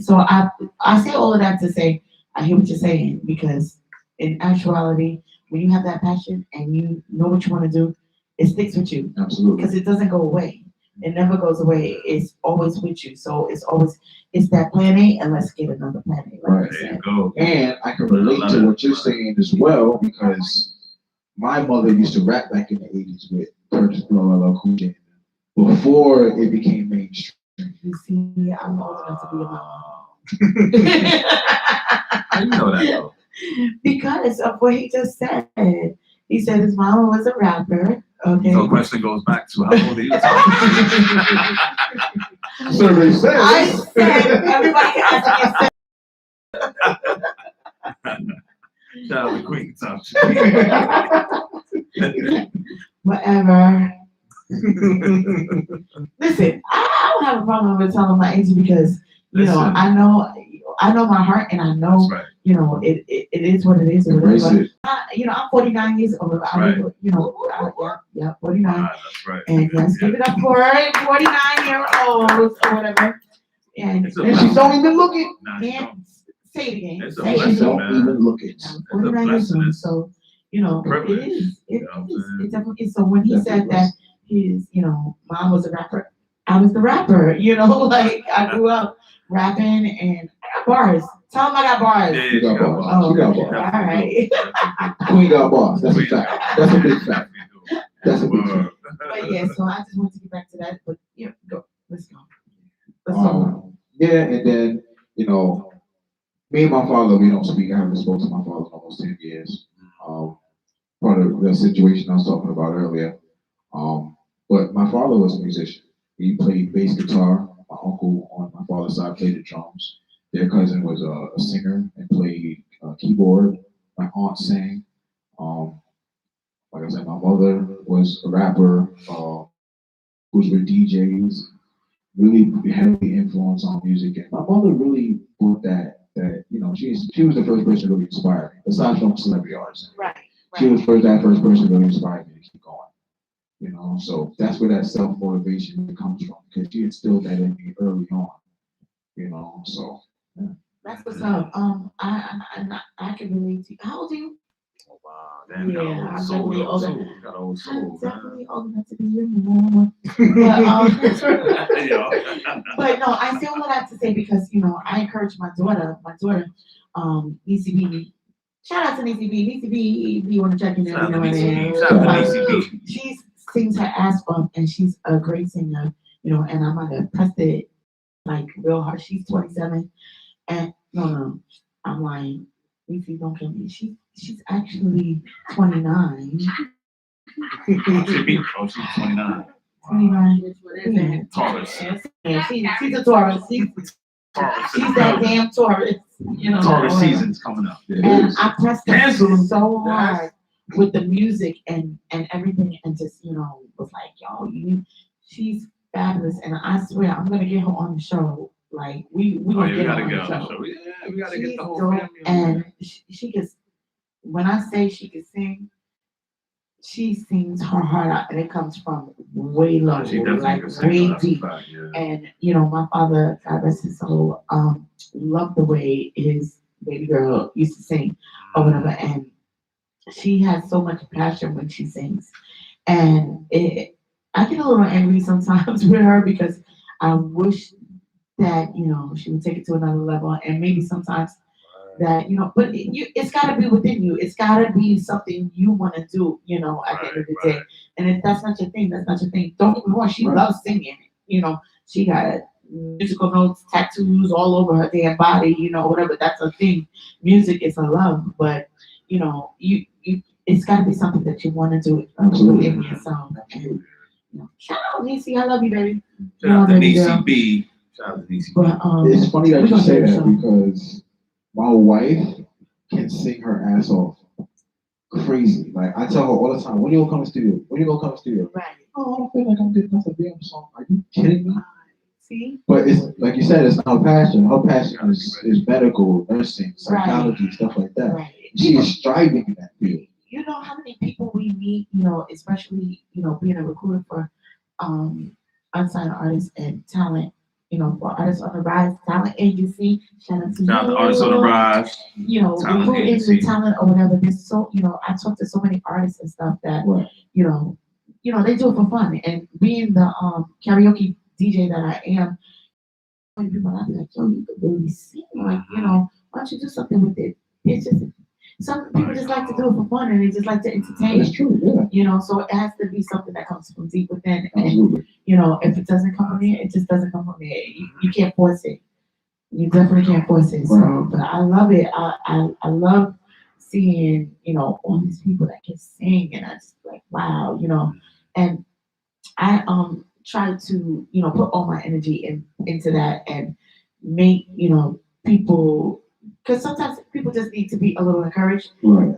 so I say all of that to say, I hear what you're saying, because in actuality, when you have that passion and you know what you want to do, it sticks with you Absolutely. because it doesn't go away. It never goes away. It's always with you. So it's that plan A, and let's get another plan A. Like Right. you There you said. go. And I can relate to what you're saying as well, because my mother used to rap back in the 80s with Curtis Blow, LL Cool J, before it became mainstream. You see, I'm old enough to be a mom. How you know that though? Because of what he just said. He said his mama was a rapper. Okay. So the question goes back to how old are you talking? Survey says. I said everybody can ask Shout out to Queen Tough. me whatever. Listen, I don't have a problem with telling my age because Listen. I know my heart, and I know That's right. it is what it is. Or Embrace whatever. it. I'm 49 years old. That's right. 49. That's right. And yes, give it up for 49-year-olds or whatever. And It's a And she don't even look it. Nah, she don't. and say it again. It's a Say And it she blessing, again. don't man. even look it. I'm 49 years blessing. old, so Privilege. it is. It You know what I'm is. saying? It definitely is. So when he said Definitely. that his, mom was a rapper, I was the rapper. Like I grew up rapping and I got bars. Tell him I got bars. Yeah, She got bars. Oh, She got okay. bars. All right. Queen got bars. That's a fact. That's a big fact. That's a big fact. But yeah, so I just want to get back to that. But go. Let's go. Let's go. Yeah, and then, me and my father, we don't speak. I haven't spoken to my father in almost 10 years. Part of the situation I was talking about earlier. But my father was a musician. He played bass guitar. My uncle on my father's side played the drums. Their cousin was a singer and played keyboard. My aunt sang. Like I said, my mother was a rapper. Was with DJs. Really heavily influenced on music, and my mother really put that she was the first person to really inspire me, aside from celebrity artists. Right. She was that first person to really inspire me to keep going. So that's where that self motivation comes from, because she instilled that in me early on. So yeah. That's what's up. I can relate to you. How old are you? Oh, wow. Damn, you got Yeah, an I'm old soul. definitely You older. got an old I'm soul, man. definitely old enough to be your mom. But, Yeah. but no, I say all of that to say because I encourage my daughter. My daughter needs to be. Shout out to Niecy B. Niecy B. If you want to check in Shout every out now to and DCB. then. Shout out to DCB. She sings her ass off, and she's a great singer. And I'm gonna press it like real hard. She's 27, and no, I'm lying. Niecy, don't kill me. She's actually 29. Oh, she's 29. 29. Yeah. Taurus. Yeah, she's a Taurus. Taurus. She's that damn Taurus. Taurus season's coming up. It And is. I pressed her Cancel. so hard with the music and everything, and just was like, yo, she's fabulous, and I swear I'm gonna get her on the show. Like we Oh, gonna yeah, we get her gotta on get the on the show. show. Yeah, we gotta She's get the whole dope, family on. and she can. When I say she can sing, she sings her heart out, and it comes from way low, She definitely like can sing. way That's a deep. fact, yeah. And my father, God rest his soul, loved the way his baby girl used to sing or whatever. And she has so much passion when she sings. And I get a little angry sometimes with her because I wish that she would take it to another level. And maybe sometimes that, you know, but it's gotta be within you. It's gotta be something you wanna do, you know, at the end of the day. And if that's not your thing, that's not your thing. Don't get me wrong, she loves singing, you know, she got musical notes, tattoos all over her damn body, you know, whatever, that's her thing. Music is her love, but, you know, it's gotta be something that you wanna do within yourself. And, you know, shout out, Niecy, I love you, baby. Shout out to baby girl. Niecy B. Shout out to Niecy B. But, It's funny that we you gonna say do that some- because my wife can sing her ass off. Crazy. Like I tell her all the time, when you gonna come to the studio? When you gonna come to the studio? Right. Oh, I don't feel like I'm getting that's a damn song. Are you kidding me? See? But it's like you said, it's not her passion. Her passion is medical, nursing, psychology, stuff like that. Right. She is striving in that field. You know how many people we meet, you know, especially, you know, being a recruiter for unsigned artists and talent, you know, for Artists on the Rise Talent Agency. Shout out to Shout out to you. Artists on the Rise. You know, Talent recruiting Agency. the talent or whatever. There's so, you know, I talk to so many artists and stuff that, Right. you know, they do it for fun. And being the karaoke DJ that I am, when people are like, yo, you could really sing, like, you know, why don't you do something with it? It's just some people just like to do it for fun and they just like to entertain. It's true, yeah. You know, so it has to be something that comes from deep within. And, Absolutely. you know, if it doesn't come from there, it just doesn't come from there. You can't force it. You definitely can't force it. So, Right. but I love it. I love seeing, you know, all these people that can sing and I just like, wow, you know, and I try to, you know, put all my energy into that and make, you know, people, because sometimes people just need to be a little encouraged. Right.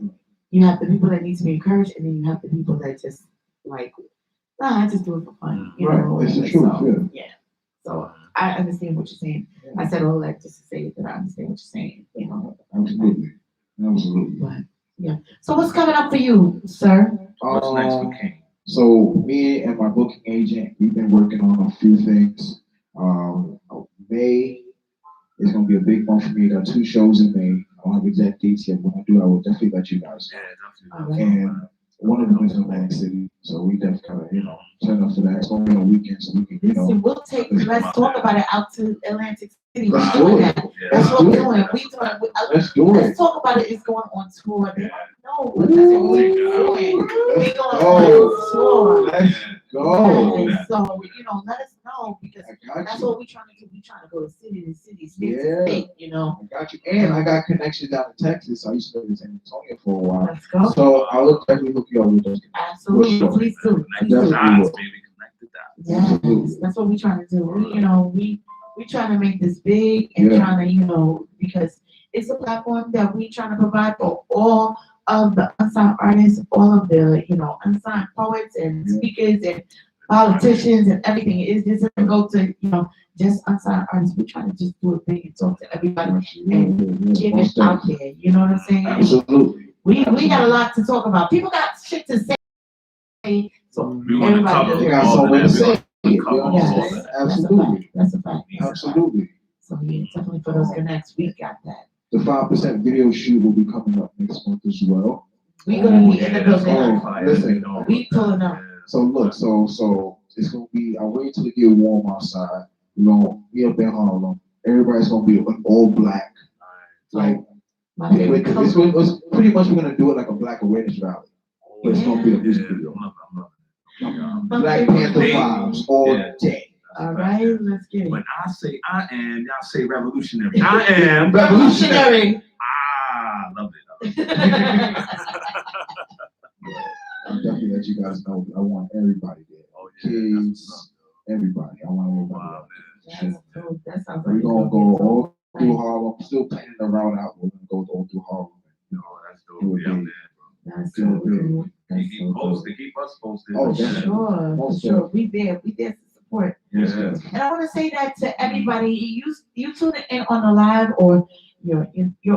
You have the people that need to be encouraged, and then you have the people that just like, nah, I just do it for fun. You Right. know, It's the and truth, so, yeah. So I understand what you're saying. I said all that just to say that I understand what you're saying. You know, Absolutely. Absolutely. but yeah. So what's coming up for you, sir? What's next for King? So me and my booking agent, we've been working on a few things. May is gonna be a big month for me. There are 2 shows in May. I don't have exact dates yet. When I do, I will definitely let you guys know. Yeah, All right. And one of them is in Atlantic City, so we definitely kind of, you know, turn up for that. It's gonna be on a weekend, so we can, you So know. we'll take. Let's talk about it out to Atlantic City. We're Let's do doing it. that. Yeah. That's what do we're it. doing. We doing. Let's do Let's it. talk about it. It's going on tour. They don't know. Ooh. That's what we're doing. We Let's going go. on tour. Let's go. And so, you know, let us know because I got that's you. what we're trying to do. We're trying to go to city to city, state Yeah. to state, you know. I got you. And I got connections down in Texas. I used to live in San Antonio for a while. Let's go. So I'll definitely hook you up with those. Absolutely. For sure. Please do. Connect Please the do. dots, baby. Connect the dots. Yes, that's what we're trying to do. We, you know, we trying to make this big and Yeah. trying to, you know, because it's a platform that we trying to provide for all of the unsigned artists, all of the, you know, unsigned poets and Yeah. speakers and politicians and everything. It doesn't go to, you know, just unsigned artists. We're trying to just do it big and talk to everybody and give it out there. You know what I'm saying? Absolutely. We got a lot to talk about. People got shit to say. So We want to everybody cover does. You got all somewhere to of say. that. it. Cover all Yes, of Yeah, that. that's a fact. absolutely. That's a fact. Absolutely. So yeah, definitely for those connects, we got that. The 5% video shoot will be coming up next month as well. We gonna be in the Yeah, building. Oh, listen. We pulling up. So look, so it's gonna be. I wait till it get warm outside. We're gonna be up in Harlem. Everybody's gonna be all black. Like My favorite it's pretty much we're gonna do it like a Black Awareness rally. But it's gonna be a music video. Black Panther vibes all Yeah. day. All right, let's get it. When I say I am, y'all say revolutionary. I am Revolutionary. Ah, love it. I'll definitely let you guys know. I want everybody there. Oh, Kids, everybody. I want everybody. Wow, there. That's dope. That sounds We're like gonna it's go gonna be all so through nice. Harlem. Still planning the route out. We're gonna go all through Harlem. You know, Oh, that's dope. It would Yeah, be- man. That's Yeah, so yeah. cool. That's Keep so cool. posted. Keep us posted. Oh, For definitely. sure, for Most sure. We there to support. Yes, Yeah. yes. And I want to say that to everybody, you tune in on the live or you're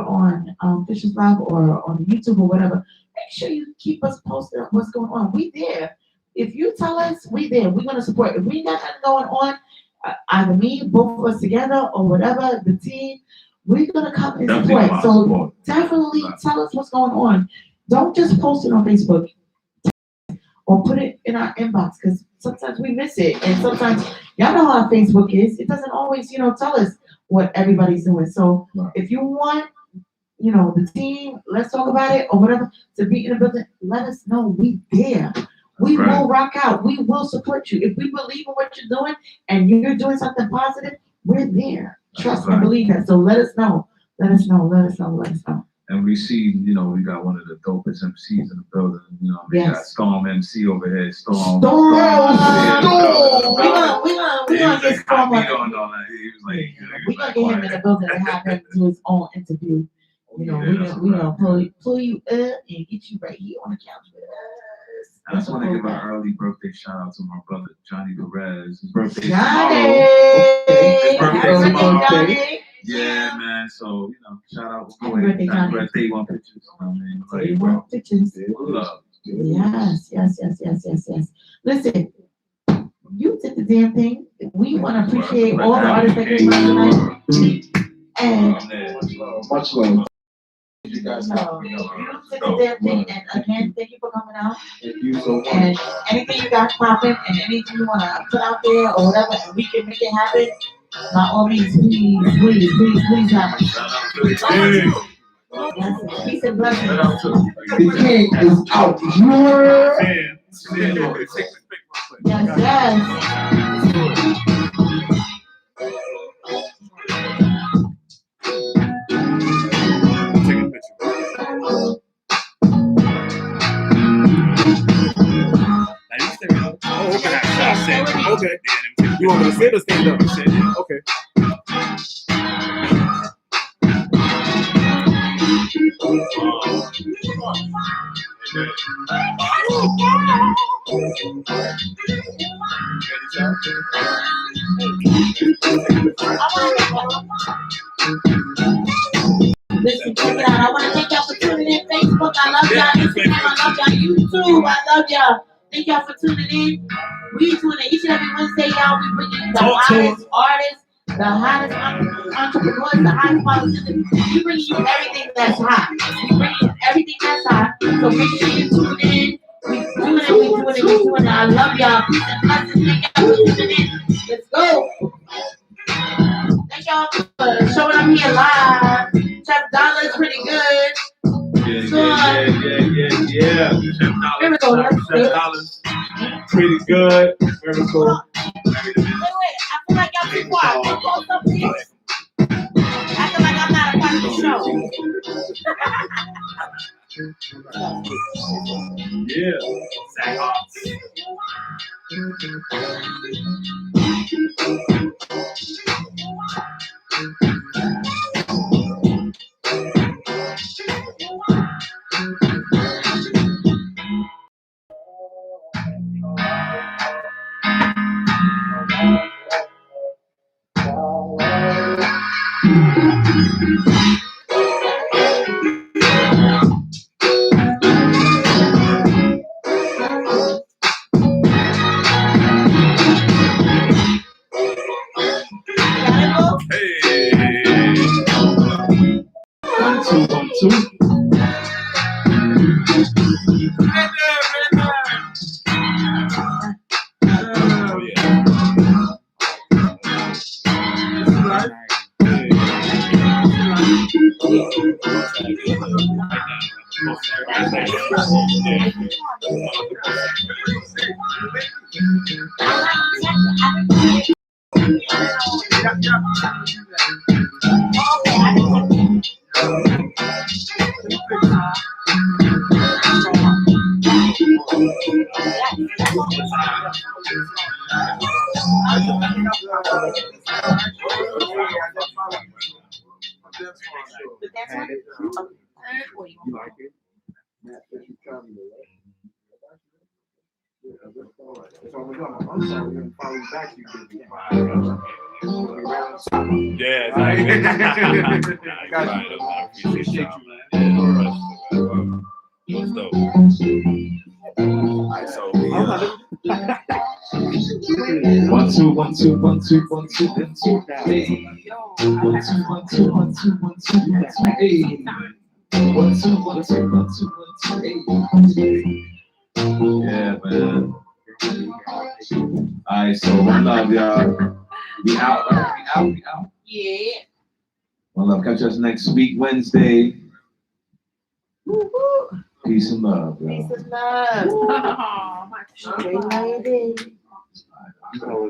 on Fisher's Live or on YouTube or whatever. Make sure you keep us posted on what's going on. We there. If you tell us, we there. We're gonna support. If we got nothing going on, either me, both of us together, or whatever the team, we're gonna come and Definitely support. come out So support. definitely tell us what's going on. Don't just post it on Facebook or put it in our inbox because sometimes we miss it. And sometimes y'all know how Facebook is. It doesn't always, tell us what everybody's doing. So Right. if you want you know, the team, let's talk about it or whatever, to be in the building, let us know we there. We Right. will rock out. We will support you. If we believe in what you're doing and you're doing something positive, we're there. Trust and Right. believe that. So let us know. Let us know. Let us know. Let us know. And we see, you know, we got one of the dopest MCs in the building. You know, we got Yes. Storm MC over here. Storm. Storm! Storm! We gonna get Storm on. He was like, We gonna get him in the building and have him do his own interview. You know, we gonna pull you up and get you right here on the couch with us. I just want to give an early birthday shout out to my brother Johnny Perez. His birthday Johnny! His birthday Happy tomorrow. Johnny! Yeah, man. So, you know, shout out. Happy birthday, Johnny. Birthday one pictures. I mean, So like, you bro, want pictures? love. Yes. Listen, you did the damn thing. We want to appreciate all the artists that came out tonight. And Much love. You guys so, have you did the damn thing. And again, thank you for coming out. Thank you so And much. anything you got popping and anything you want to put out there or whatever, and we can make it happen, by all means, please happen. Yes, peace and blessings. The king is out. Yes. Okay. You want me to sit or stand up? Okay. Listen, check it out. I want to thank y'all for tuning in. Facebook, I love y'all. Instagram, I love y'all. YouTube, I love y'all. Thank y'all for tuning in. We tune in each and every Wednesday, y'all. We bring you the hottest artists, the hottest entrepreneurs, the hottest politicians. We bring you everything that's hot. We bring you everything that's hot. So make sure you tune in. We doing it. I love y'all. Peace and blessings. Thank y'all for tuning in. Let's go. Thank y'all for showing up here live. Chef Dollar's pretty good. Yeah. Here we go. $7. Pretty good. Very cool. Wait. I feel like y'all too quiet. Go close up, please. I feel like I'm not a part of the show. Yeah. Zach Hawks. One, two. You like it? Matt, that you traveling with, right? Yeah, that's all right. That's all we're doing. I'm sorry, we're gonna follow you back. You can be Yeah. appreciate you, man. What's dope? Alright, so One, two. Hey. One, two. Hey. Yeah, man. Alright, so one love, y'all. We out. Yeah. One love. Catch us next week, Wednesday. Woo-hoo. Peace and love, Peace y'all. and love. Great lady.